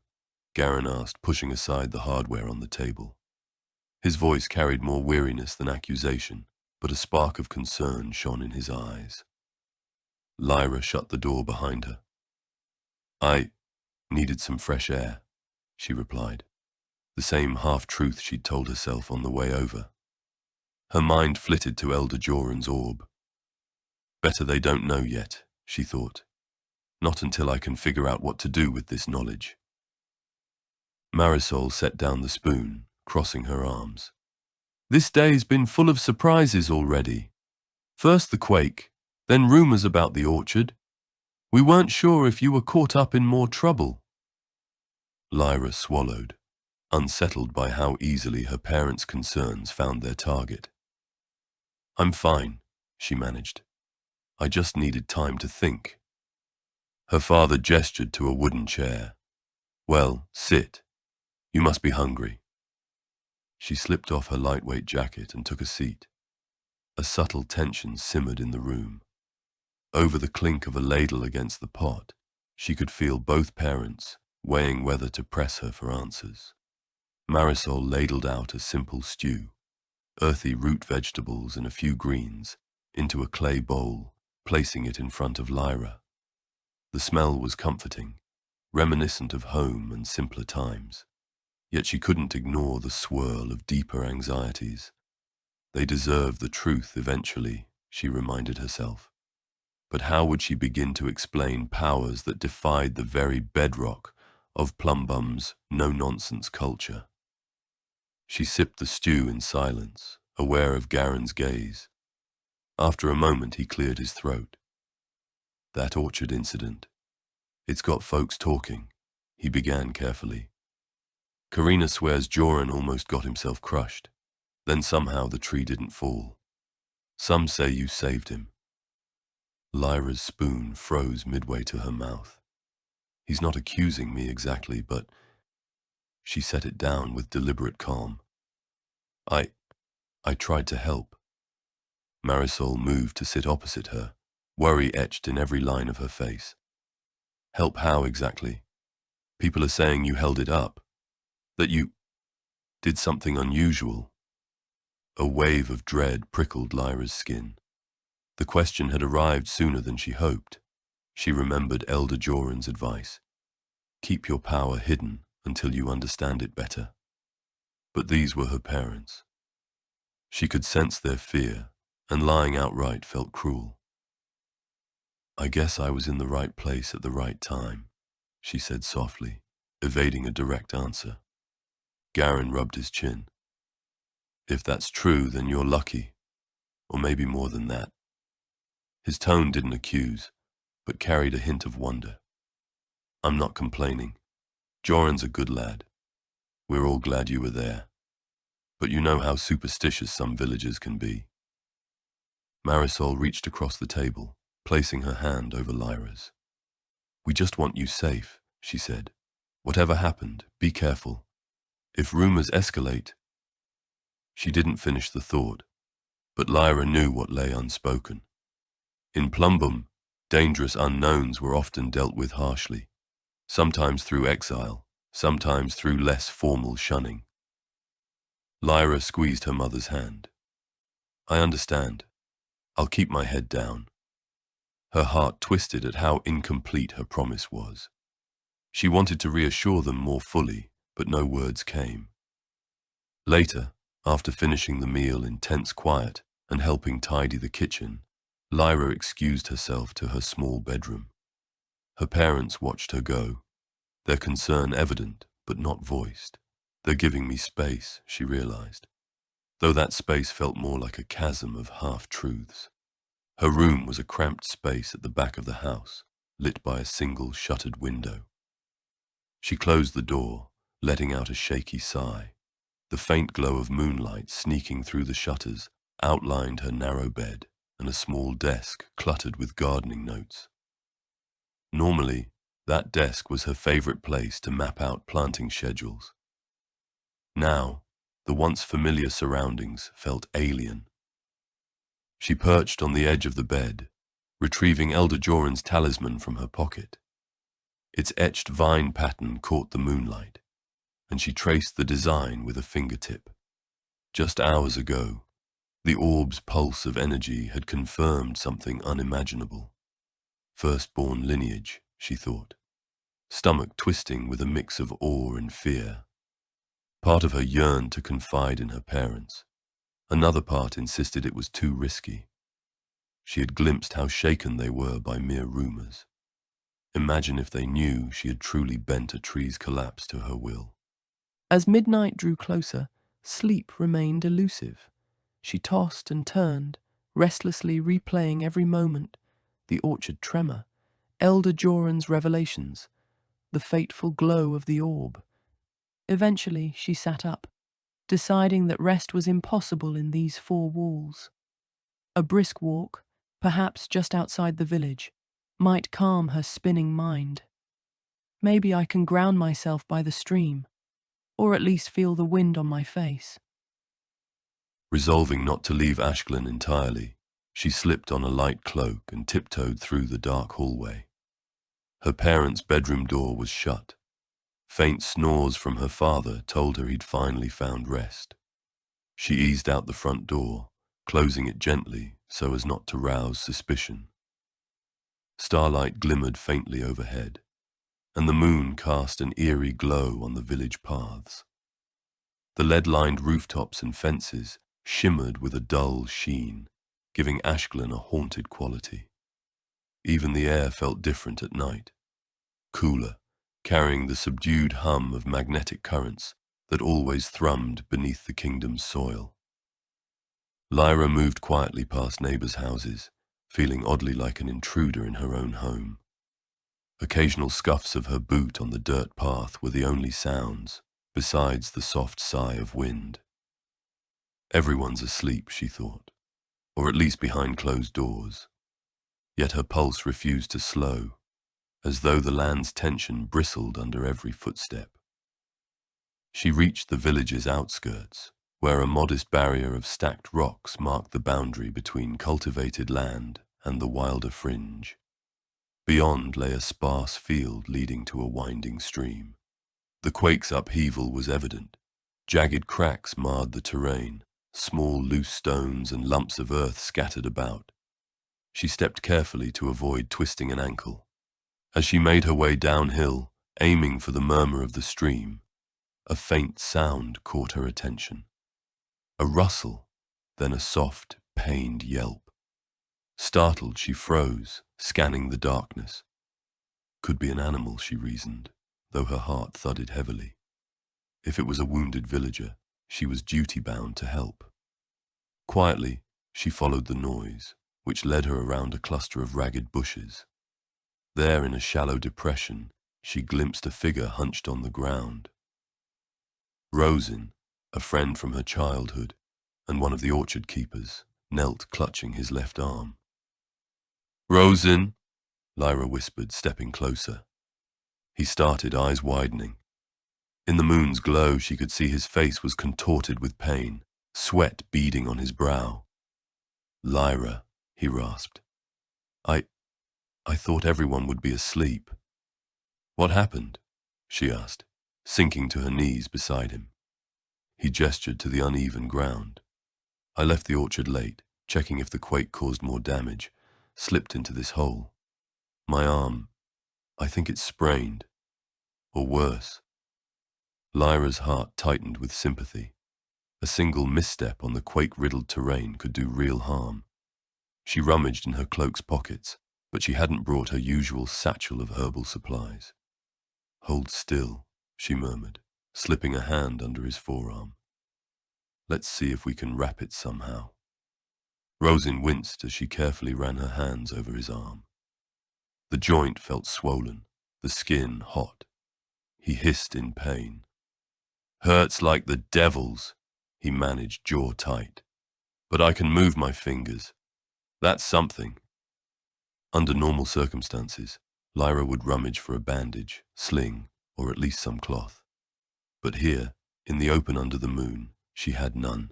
Garin asked, pushing aside the hardware on the table. His voice carried more weariness than accusation, but a spark of concern shone in his eyes. Lyra shut the door behind her. "I needed some fresh air," she replied, the same half-truth she'd told herself on the way over. Her mind flitted to Elder Joran's orb. Better they don't know yet, she thought. Not until I can figure out what to do with this knowledge. Marisol set down the spoon, crossing her arms. "This day's been full of surprises already. First the quake, then rumors about the orchard. We weren't sure if you were caught up in more trouble." Lyra swallowed, unsettled by how easily her parents' concerns found their target. "I'm fine," she managed. "I just needed time to think." Her father gestured to a wooden chair. "Well, sit. You must be hungry." She slipped off her lightweight jacket and took a seat. A subtle tension simmered in the room. Over the clink of a ladle against the pot, she could feel both parents weighing whether to press her for answers. Marisol ladled out a simple stew, earthy root vegetables and a few greens, into a clay bowl, placing it in front of Lyra. The smell was comforting, reminiscent of home and simpler times. Yet she couldn't ignore the swirl of deeper anxieties. They deserved the truth eventually, she reminded herself. But how would she begin to explain powers that defied the very bedrock of Plumbum's no-nonsense culture. She sipped the stew in silence, aware of Garen's gaze. After a moment, he cleared his throat. That orchard incident. It's got folks talking, he began carefully. Karina swears Joran almost got himself crushed. Then somehow the tree didn't fall. Some say you saved him. Lyra's spoon froze midway to her mouth. He's not accusing me exactly, but... She set it down with deliberate calm. I tried to help. Marisol moved to sit opposite her, worry etched in every line of her face. Help how exactly? People are saying you held it up, that you did something unusual. A wave of dread prickled Lyra's skin. The question had arrived sooner than she hoped. She remembered Elder Joran's advice. Keep your power hidden until you understand it better. But these were her parents. She could sense their fear, and lying outright felt cruel. I guess I was in the right place at the right time, she said softly, evading a direct answer. Garen rubbed his chin. If that's true, then you're lucky, or maybe more than that. His tone didn't accuse, but carried a hint of wonder. I'm not complaining. Joran's a good lad. We're all glad you were there. But you know how superstitious some villagers can be. Marisol reached across the table, placing her hand over Lyra's. We just want you safe, she said. Whatever happened, be careful. If rumors escalate... She didn't finish the thought, but Lyra knew what lay unspoken. In Plumbum, dangerous unknowns were often dealt with harshly, sometimes through exile, sometimes through less formal shunning. Lyra squeezed her mother's hand. I understand. I'll keep my head down. Her heart twisted at how incomplete her promise was. She wanted to reassure them more fully, but no words came. Later, after finishing the meal in tense quiet and helping tidy the kitchen, Lyra excused herself to her small bedroom. Her parents watched her go, their concern evident but not voiced. They're giving me space, she realized, though that space felt more like a chasm of half-truths. Her room was a cramped space at the back of the house, lit by a single shuttered window. She closed the door, letting out a shaky sigh. The faint glow of moonlight sneaking through the shutters outlined her narrow bed and a small desk cluttered with gardening notes. Normally, that desk was her favorite place to map out planting schedules. Now, the once familiar surroundings felt alien. She perched on the edge of the bed, retrieving Elder Joran's talisman from her pocket. Its etched vine pattern caught the moonlight, and she traced the design with a fingertip. Just hours ago, the orb's pulse of energy had confirmed something unimaginable. Firstborn lineage, she thought, stomach twisting with a mix of awe and fear. Part of her yearned to confide in her parents. Another part insisted it was too risky. She had glimpsed how shaken they were by mere rumors. Imagine if they knew she had truly bent a tree's collapse to her will. As midnight drew closer, sleep remained elusive. She tossed and turned, restlessly replaying every moment, the orchard tremor, Elder Joran's revelations, the fateful glow of the orb. Eventually she sat up, deciding that rest was impossible in these four walls. A brisk walk, perhaps just outside the village, might calm her spinning mind. Maybe I can ground myself by the stream, or at least feel the wind on my face. Resolving not to leave Ashglen entirely, she slipped on a light cloak and tiptoed through the dark hallway. Her parents' bedroom door was shut. Faint snores from her father told her he'd finally found rest. She eased out the front door, closing it gently so as not to rouse suspicion. Starlight glimmered faintly overhead, and the moon cast an eerie glow on the village paths. The lead-lined rooftops and fences shimmered with a dull sheen, giving Ashglen a haunted quality. Even the air felt different at night, cooler, carrying the subdued hum of magnetic currents that always thrummed beneath the kingdom's soil. Lyra moved quietly past neighbors' houses, feeling oddly like an intruder in her own home. Occasional scuffs of her boot on the dirt path were the only sounds, besides the soft sigh of wind. Everyone's asleep, she thought, or at least behind closed doors. Yet her pulse refused to slow, as though the land's tension bristled under every footstep. She reached the village's outskirts, where a modest barrier of stacked rocks marked the boundary between cultivated land and the wilder fringe. Beyond lay a sparse field leading to a winding stream. The quake's upheaval was evident. Jagged cracks marred the terrain, small loose stones and lumps of earth scattered about. She stepped carefully to avoid twisting an ankle. As she made her way downhill, aiming for the murmur of the stream, a faint sound caught her attention. A rustle, then a soft, pained yelp. Startled, she froze, scanning the darkness. Could be an animal, she reasoned, though her heart thudded heavily. If it was a wounded villager, she was duty-bound to help. Quietly, she followed the noise, which led her around a cluster of ragged bushes. There, in a shallow depression, she glimpsed a figure hunched on the ground. Rosin, a friend from her childhood, and one of the orchard keepers, knelt clutching his left arm. "Rosin," Lyra whispered, stepping closer. He started, eyes widening. In the moon's glow, she could see his face was contorted with pain, sweat beading on his brow. "Lyra," he rasped. I thought everyone would be asleep." "What happened?" she asked, sinking to her knees beside him. He gestured to the uneven ground. "I left the orchard late, checking if the quake caused more damage, slipped into this hole. My arm, I think it's sprained. Or worse." Lyra's heart tightened with sympathy. A single misstep on the quake-riddled terrain could do real harm. She rummaged in her cloak's pockets, but she hadn't brought her usual satchel of herbal supplies. "Hold still," she murmured, slipping a hand under his forearm. "Let's see if we can wrap it somehow." Rosin winced as she carefully ran her hands over his arm. The joint felt swollen, the skin hot. He hissed in pain. "Hurts like the devil's," he managed, jaw tight. "But I can move my fingers. That's something." Under normal circumstances, Lyra would rummage for a bandage, sling, or at least some cloth. But here, in the open under the moon, she had none.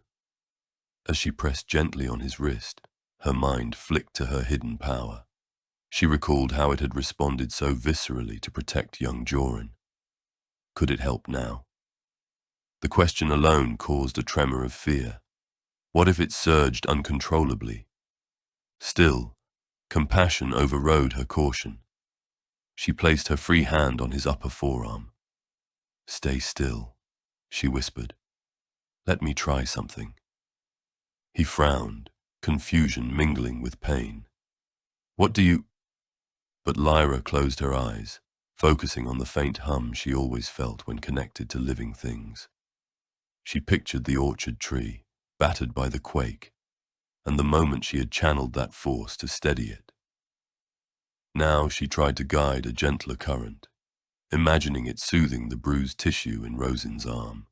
As she pressed gently on his wrist, her mind flicked to her hidden power. She recalled how it had responded so viscerally to protect young Joran. Could it help now? The question alone caused a tremor of fear. What if it surged uncontrollably? Still, compassion overrode her caution. She placed her free hand on his upper forearm. "Stay still," she whispered. "Let me try something." He frowned, confusion mingling with pain. "What do you—" But Lyra closed her eyes, focusing on the faint hum she always felt when connected to living things. She pictured the orchard tree, battered by the quake, and the moment she had channeled that force to steady it. Now she tried to guide a gentler current, imagining it soothing the bruised tissue in Rosin's arm.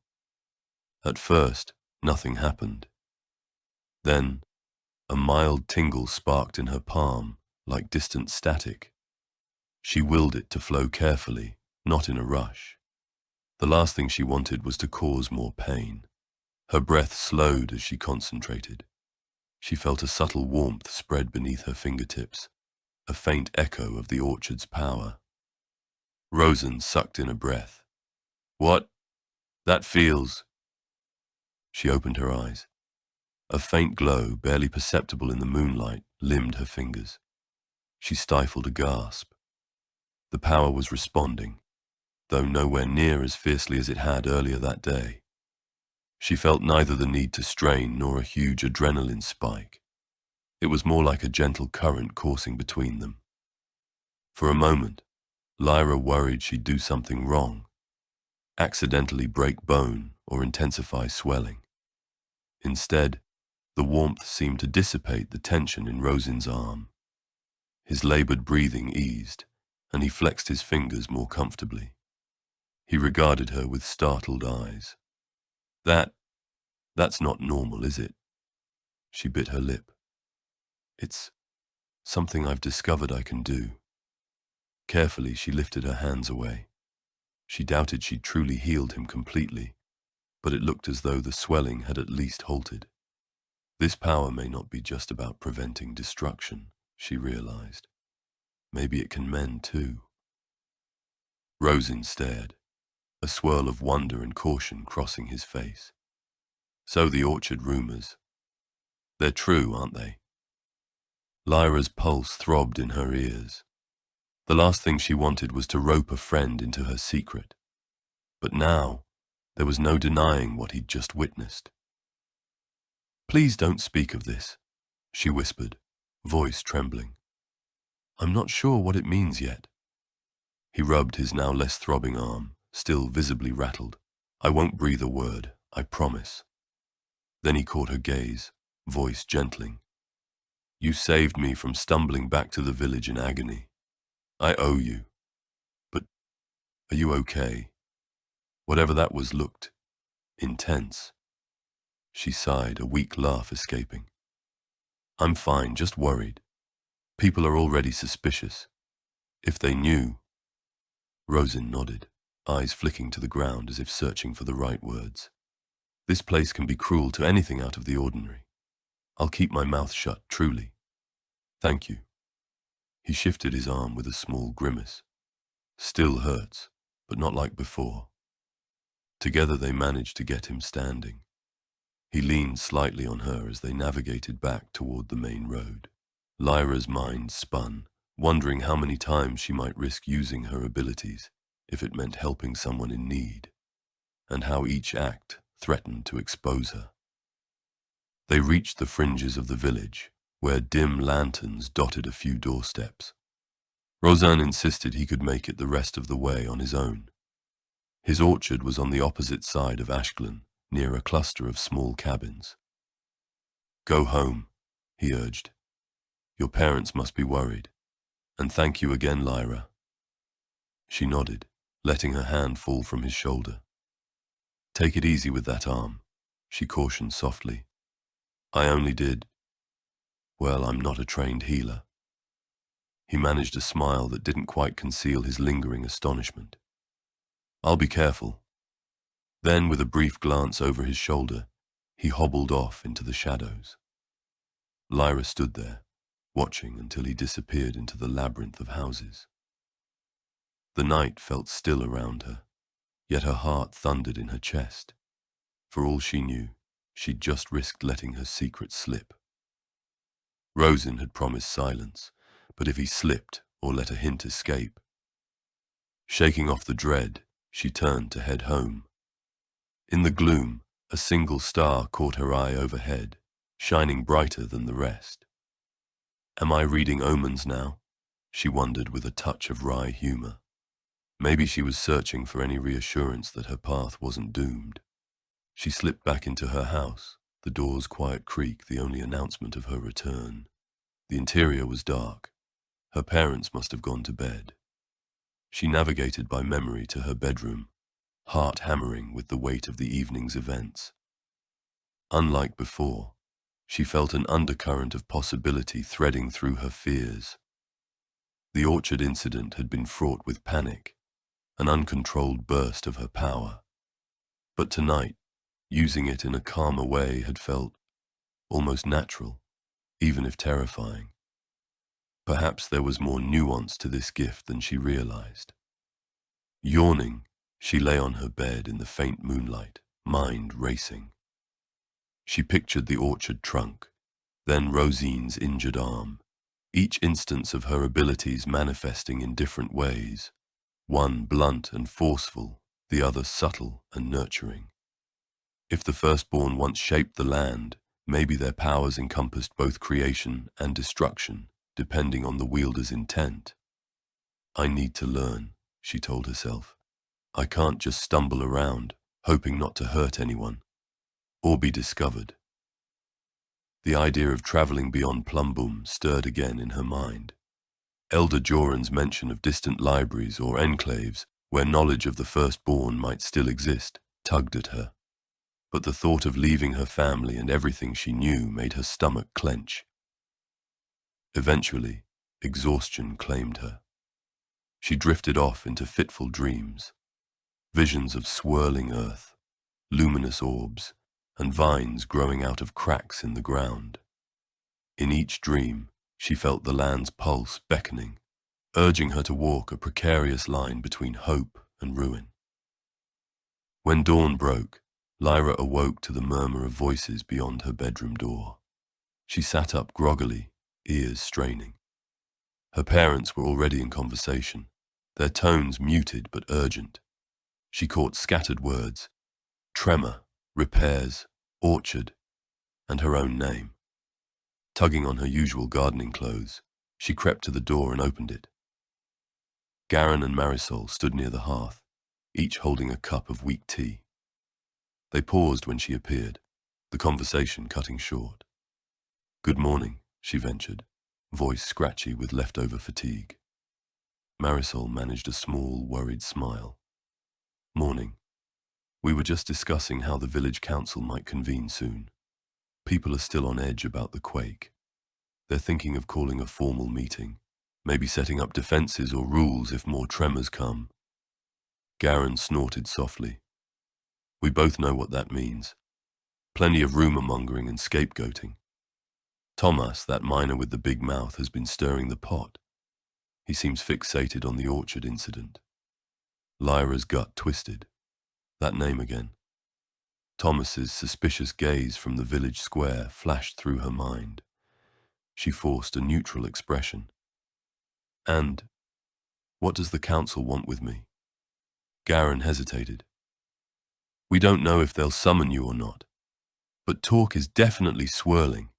At first, nothing happened. Then, a mild tingle sparked in her palm, like distant static. She willed it to flow carefully, not in a rush. The last thing she wanted was to cause more pain. Her breath slowed as she concentrated. She felt a subtle warmth spread beneath her fingertips, a faint echo of the orchard's power. Rosin sucked in a breath. "What? That feels—" She opened her eyes. A faint glow, barely perceptible in the moonlight, limned her fingers. She stifled a gasp. The power was responding, though nowhere near as fiercely as it had earlier that day. She felt neither the need to strain nor a huge adrenaline spike. It was more like a gentle current coursing between them. For a moment, Lyra worried she'd do something wrong, accidentally break bone or intensify swelling. Instead, the warmth seemed to dissipate the tension in Rosin's arm. His labored breathing eased, and he flexed his fingers more comfortably. He regarded her with startled eyes. That's not normal, is it? She bit her lip. It's something I've discovered I can do. Carefully, she lifted her hands away. She doubted she'd truly healed him completely, but it looked as though the swelling had at least halted. This power may not be just about preventing destruction, she realized. Maybe it can mend too. Rosin stared, a swirl of wonder and caution crossing his face. So the orchard rumors. They're true, aren't they? Lyra's pulse throbbed in her ears. The last thing she wanted was to rope a friend into her secret. But now, there was no denying what he'd just witnessed. Please don't speak of this, she whispered, voice trembling. I'm not sure what it means yet. He rubbed his now less throbbing arm, still visibly rattled. I won't breathe a word, I promise. Then he caught her gaze, voice gentling. You saved me from stumbling back to the village in agony. I owe you. But are you okay? Whatever that was looked intense. She sighed, a weak laugh escaping. I'm fine, just worried. People are already suspicious. If they knew. Rosin nodded, eyes flicking to the ground as if searching for the right words. This place can be cruel to anything out of the ordinary. I'll keep my mouth shut, truly. Thank you. He shifted his arm with a small grimace. Still hurts, but not like before. Together they managed to get him standing. He leaned slightly on her as they navigated back toward the main road. Lyra's mind spun, wondering how many times she might risk using her abilities if it meant helping someone in need, and how each act threatened to expose her. They reached the fringes of the village, where dim lanterns dotted a few doorsteps. Rosin insisted he could make it the rest of the way on his own. His orchard was on the opposite side of Ashglen, near a cluster of small cabins. Go home, he urged. Your parents must be worried. And thank you again, Lyra. She nodded, letting her hand fall from his shoulder. Take it easy with that arm, she cautioned softly. I only did. Well, I'm not a trained healer. He managed a smile that didn't quite conceal his lingering astonishment. I'll be careful. Then, with a brief glance over his shoulder, he hobbled off into the shadows. Lyra stood there, watching until he disappeared into the labyrinth of houses. The night felt still around her, yet her heart thundered in her chest. For all she knew, she'd just risked letting her secret slip. Rosin had promised silence, but if he slipped or let a hint escape. Shaking off the dread, she turned to head home. In the gloom, a single star caught her eye overhead, shining brighter than the rest. Am I reading omens now? She wondered with a touch of wry humor. Maybe she was searching for any reassurance that her path wasn't doomed. She slipped back into her house, the door's quiet creak the only announcement of her return. The interior was dark. Her parents must have gone to bed. She navigated by memory to her bedroom, heart hammering with the weight of the evening's events. Unlike before, she felt an undercurrent of possibility threading through her fears. The orchard incident had been fraught with panic, an uncontrolled burst of her power. But tonight, using it in a calmer way had felt almost natural, even if terrifying. Perhaps there was more nuance to this gift than she realized. Yawning, she lay on her bed in the faint moonlight, mind racing. She pictured the orchard trunk, then Rosin's injured arm, each instance of her abilities manifesting in different ways, one blunt and forceful, the other subtle and nurturing. If the Firstborn once shaped the land, maybe their powers encompassed both creation and destruction, depending on the wielder's intent. I need to learn, she told herself. I can't just stumble around, hoping not to hurt anyone, or be discovered. The idea of travelling beyond Plumbum stirred again in her mind. Elder Joran's mention of distant libraries or enclaves where knowledge of the Firstborn might still exist tugged at her. But the thought of leaving her family and everything she knew made her stomach clench. Eventually, exhaustion claimed her. She drifted off into fitful dreams, visions of swirling earth, luminous orbs, and vines growing out of cracks in the ground. In each dream, she felt the land's pulse beckoning, urging her to walk a precarious line between hope and ruin. When dawn broke, Lyra awoke to the murmur of voices beyond her bedroom door. She sat up groggily, ears straining. Her parents were already in conversation, their tones muted but urgent. She caught scattered words: tremor, repairs, orchard, and her own name. Tugging on her usual gardening clothes, she crept to the door and opened it. Garen and Marisol stood near the hearth, each holding a cup of weak tea. They paused when she appeared, the conversation cutting short. "Good morning," she ventured, voice scratchy with leftover fatigue. Marisol managed a small, worried smile. "Morning. We were just discussing how the village council might convene soon. People are still on edge about the quake. They're thinking of calling a formal meeting, maybe setting up defenses or rules if more tremors come." Garen snorted softly. "We both know what that means. Plenty of rumor-mongering and scapegoating. Thomas, that miner with the big mouth, has been stirring the pot. He seems fixated on the orchard incident." Lyra's gut twisted. That name again. Thomas's suspicious gaze from the village square flashed through her mind. She forced a neutral expression. "And what does the council want with me?" Garen hesitated. "We don't know if they'll summon you or not, but talk is definitely swirling.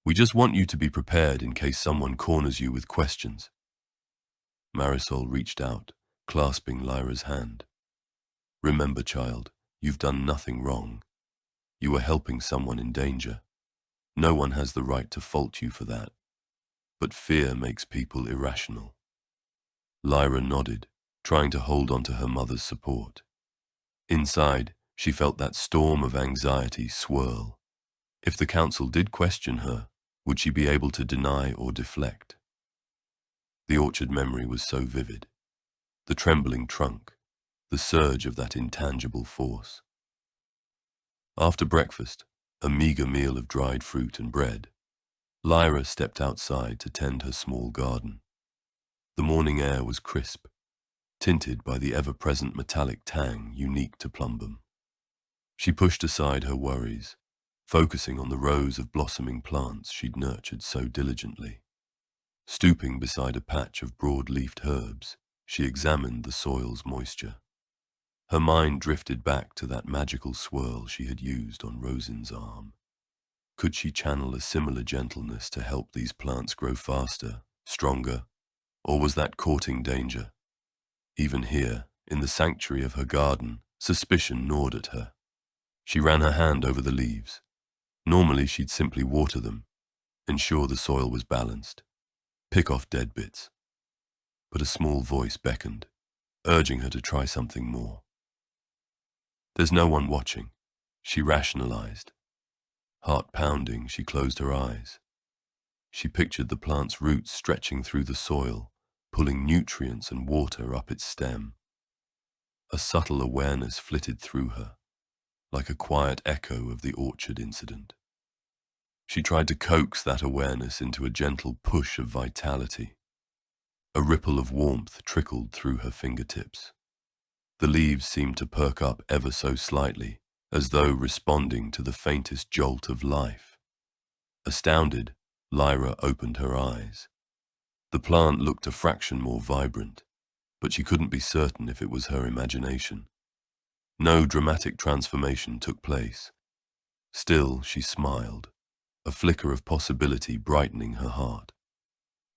We just want you to be prepared in case someone corners you with questions." Marisol reached out, clasping Lyra's hand. "Remember, child, you've done nothing wrong. You are helping someone in danger. No one has the right to fault you for that. But fear makes people irrational." Lyra nodded, trying to hold on to her mother's support. Inside, she felt that storm of anxiety swirl. If the council did question her, would she be able to deny or deflect? The orchard memory was so vivid. The trembling trunk, the surge of that intangible force. After breakfast, a meager meal of dried fruit and bread, Lyra stepped outside to tend her small garden. The morning air was crisp, tinted by the ever-present metallic tang unique to Plumbum. She pushed aside her worries, focusing on the rows of blossoming plants she'd nurtured so diligently. Stooping beside a patch of broad-leafed herbs, she examined the soil's moisture. Her mind drifted back to that magical swirl she had used on Rosin's arm. Could she channel a similar gentleness to help these plants grow faster, stronger, or was that courting danger? Even here, in the sanctuary of her garden, suspicion gnawed at her. She ran her hand over the leaves. Normally she'd simply water them, ensure the soil was balanced, pick off dead bits. But a small voice beckoned, urging her to try something more. "There's no one watching," she rationalized. Heart pounding, she closed her eyes. She pictured the plant's roots stretching through the soil, pulling nutrients and water up its stem. A subtle awareness flitted through her, like a quiet echo of the orchard incident. She tried to coax that awareness into a gentle push of vitality. A ripple of warmth trickled through her fingertips. The leaves seemed to perk up ever so slightly, as though responding to the faintest jolt of life. Astounded, Lyra opened her eyes. The plant looked a fraction more vibrant, but she couldn't be certain if it was her imagination. No dramatic transformation took place. Still, she smiled, a flicker of possibility brightening her heart.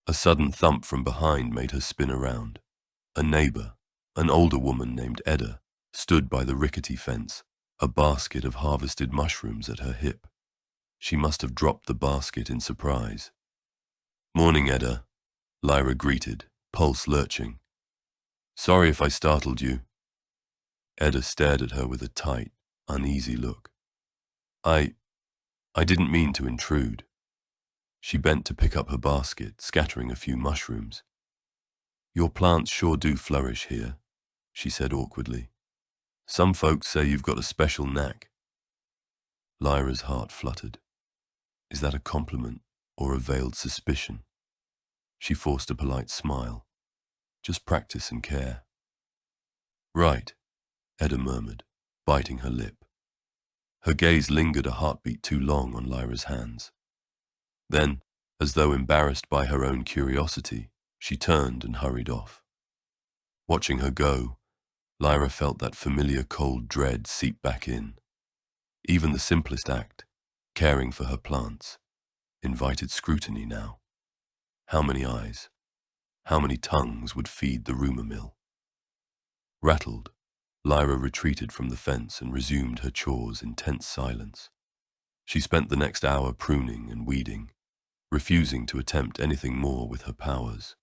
A sudden thump from behind made her spin around. A neighbor, an older woman named Edda, stood by the rickety fence, a basket of harvested mushrooms at her hip. She must have dropped the basket in surprise. "Morning, Edda," Lyra greeted, pulse lurching. "Sorry if I startled you." Edda stared at her with a tight, uneasy look. I didn't mean to intrude." She bent to pick up her basket, scattering a few mushrooms. "Your plants sure do flourish here," she said awkwardly. "Some folks say you've got a special knack." Lyra's heart fluttered. Is that a compliment or a veiled suspicion? She forced a polite smile. "Just practice and care." "Right," Edda murmured, biting her lip. Her gaze lingered a heartbeat too long on Lyra's hands. Then, as though embarrassed by her own curiosity, she turned and hurried off. Watching her go, Lyra felt that familiar cold dread seep back in. Even the simplest act, caring for her plants, invited scrutiny now. How many eyes, how many tongues would feed the rumor mill? Rattled, Lyra retreated from the fence and resumed her chores in tense silence. She spent the next hour pruning and weeding, refusing to attempt anything more with her powers.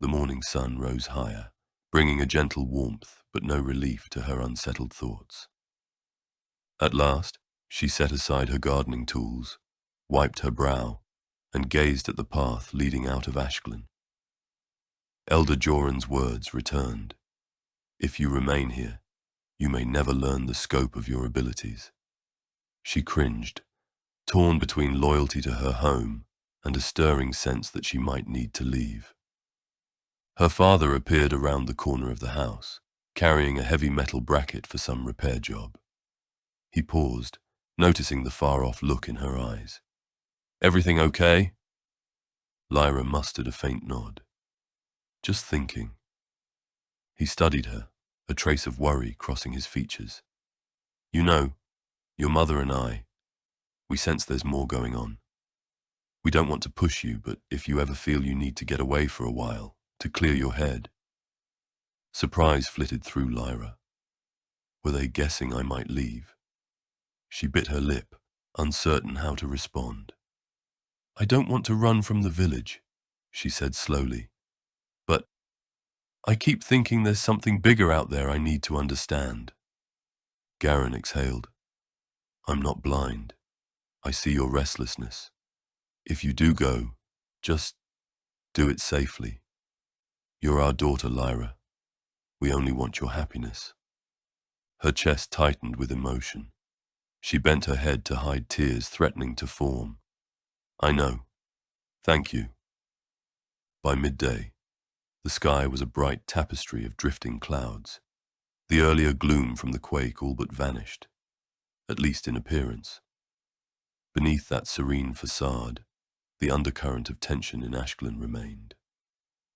The morning sun rose higher, bringing a gentle warmth but no relief to her unsettled thoughts. At last, she set aside her gardening tools, wiped her brow, and gazed at the path leading out of Ashglen. Elder Joran's words returned. "If you remain here, you may never learn the scope of your abilities." She cringed, torn between loyalty to her home and a stirring sense that she might need to leave. Her father appeared around the corner of the house, carrying a heavy metal bracket for some repair job. He paused, noticing the far-off look in her eyes. "Everything okay?" Lyra mustered a faint nod. "Just thinking." He studied her, a trace of worry crossing his features. "You know, your mother and we sense there's more going on. We don't want to push you, but if you ever feel you need to get away for a while, to clear your head." Surprise flitted through Lyra. Were they guessing I might leave? She bit her lip, uncertain how to respond. "I don't want to run from the village," she said slowly. "But I keep thinking there's something bigger out there I need to understand." Garen exhaled. "I'm not blind. I see your restlessness. If you do go, just do it safely. You're our daughter, Lyra. We only want your happiness." Her chest tightened with emotion. She bent her head to hide tears threatening to form. "I know. Thank you." By midday, the sky was a bright tapestry of drifting clouds. The earlier gloom from the quake all but vanished, at least in appearance. Beneath that serene facade, the undercurrent of tension in Ashglen remained.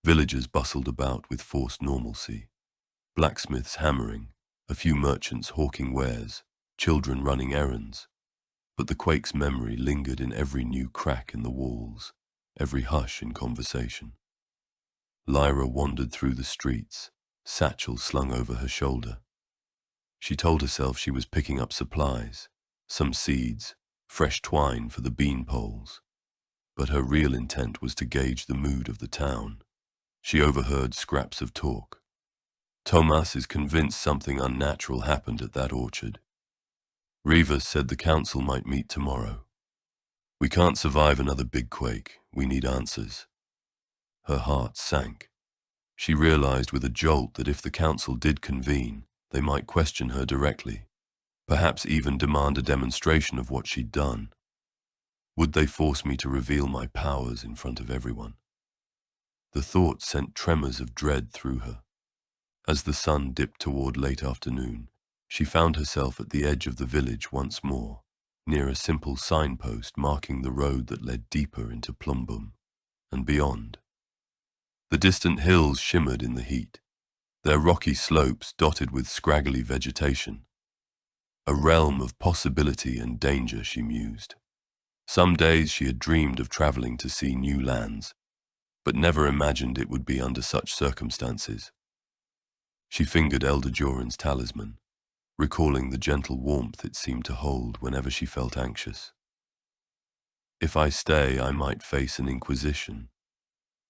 Villagers bustled about with forced normalcy, blacksmiths hammering, a few merchants hawking wares, children running errands. But the quake's memory lingered in every new crack in the walls, every hush in conversation. Lyra wandered through the streets, satchel slung over her shoulder. She told herself she was picking up supplies, some seeds, fresh twine for the bean poles. But her real intent was to gauge the mood of the town. She overheard scraps of talk. "Tomas is convinced something unnatural happened at that orchard. Rivas said the council might meet tomorrow. We can't survive another big quake. We need answers." Her heart sank. She realized with a jolt that if the council did convene, they might question her directly, perhaps even demand a demonstration of what she'd done. Would they force me to reveal my powers in front of everyone? The thought sent tremors of dread through her. As the sun dipped toward late afternoon, she found herself at the edge of the village once more, near a simple signpost marking the road that led deeper into Plumbum and beyond. The distant hills shimmered in the heat, their rocky slopes dotted with scraggly vegetation. A realm of possibility and danger, she mused. Some days she had dreamed of traveling to see new lands, but never imagined it would be under such circumstances. She fingered Elder Joran's talisman, recalling the gentle warmth it seemed to hold whenever she felt anxious. If I stay, I might face an inquisition.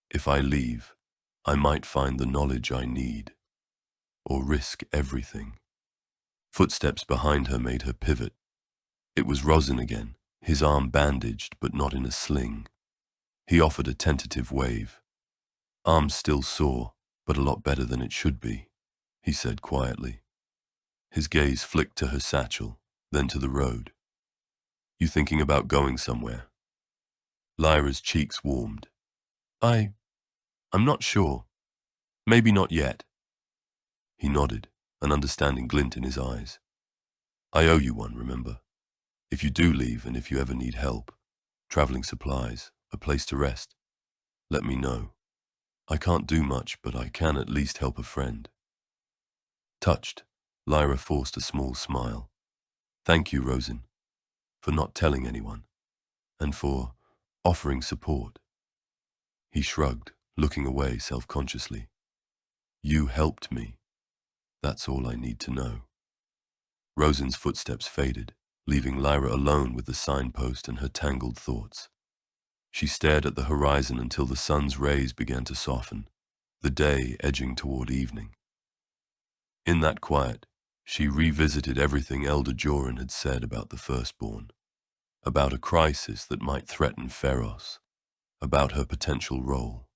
If I leave, I might find the knowledge I need, or risk everything. Footsteps behind her made her pivot. It was Rosin again, his arm bandaged but not in a sling. He offered a tentative wave. Arm still sore, but a lot better than it should be, he said quietly. His gaze flicked to her satchel, then to the road. You thinking about going somewhere? Lyra's cheeks warmed. I'm not sure. Maybe not yet. He nodded, an understanding glint in his eyes. I owe you one, remember? If you do leave and if you ever need help, traveling supplies, a place to rest, let me know. I can't do much, but I can at least help a friend. Touched, Lyra forced a small smile. Thank you, Rosin, for not telling anyone, and for offering support. He shrugged, looking away self-consciously. You helped me. That's all I need to know. Rosin's footsteps faded, leaving Lyra alone with the signpost and her tangled thoughts. She stared at the horizon until the sun's rays began to soften, the day edging toward evening. In that quiet, she revisited everything Elder Joran had said about the Firstborn, about a crisis that might threaten Pharos, about her potential role.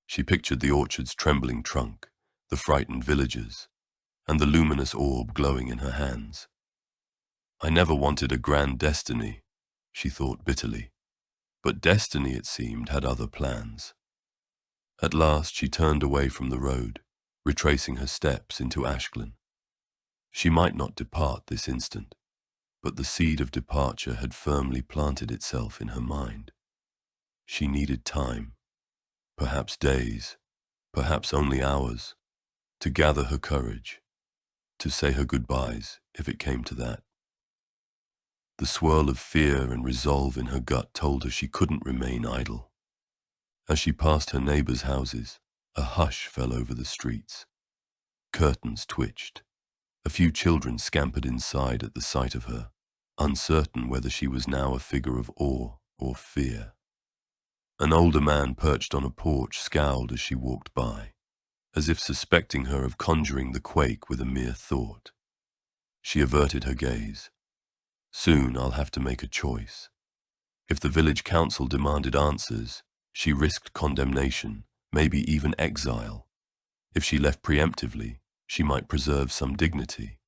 She pictured the orchard's trembling trunk, the frightened villagers, and the luminous orb glowing in her hands. I never wanted a grand destiny, she thought bitterly, but destiny, it seemed, had other plans. At last she turned away from the road, retracing her steps into Ashglen. She might not depart this instant, but the seed of departure had firmly planted itself in her mind. She needed time, perhaps days, perhaps only hours, to gather her courage, to say her goodbyes if it came to that. The swirl of fear and resolve in her gut told her she couldn't remain idle. As she passed her neighbors' houses, a hush fell over the streets. Curtains twitched. A few children scampered inside at the sight of her, uncertain whether she was now a figure of awe or fear. An older man perched on a porch scowled as she walked by, as if suspecting her of conjuring the quake with a mere thought. She averted her gaze. Soon I'll have to make a choice. If the village council demanded answers, she risked condemnation, maybe even exile. If she left preemptively, she might preserve some dignity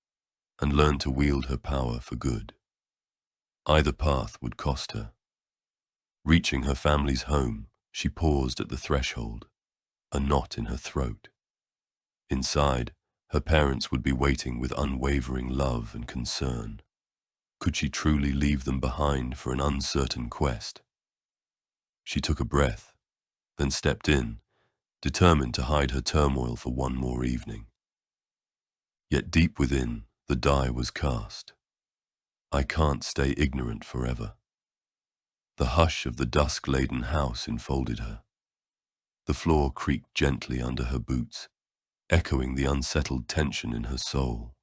and learn to wield her power for good. Either path would cost her. Reaching her family's home, she paused at the threshold, a knot in her throat. Inside, her parents would be waiting with unwavering love and concern. Could she truly leave them behind for an uncertain quest? She took a breath, then stepped in, determined to hide her turmoil for one more evening. Yet deep within, the die was cast. I can't stay ignorant forever. The hush of the dusk-laden house enfolded her. The floor creaked gently under her boots, echoing the unsettled tension in her soul.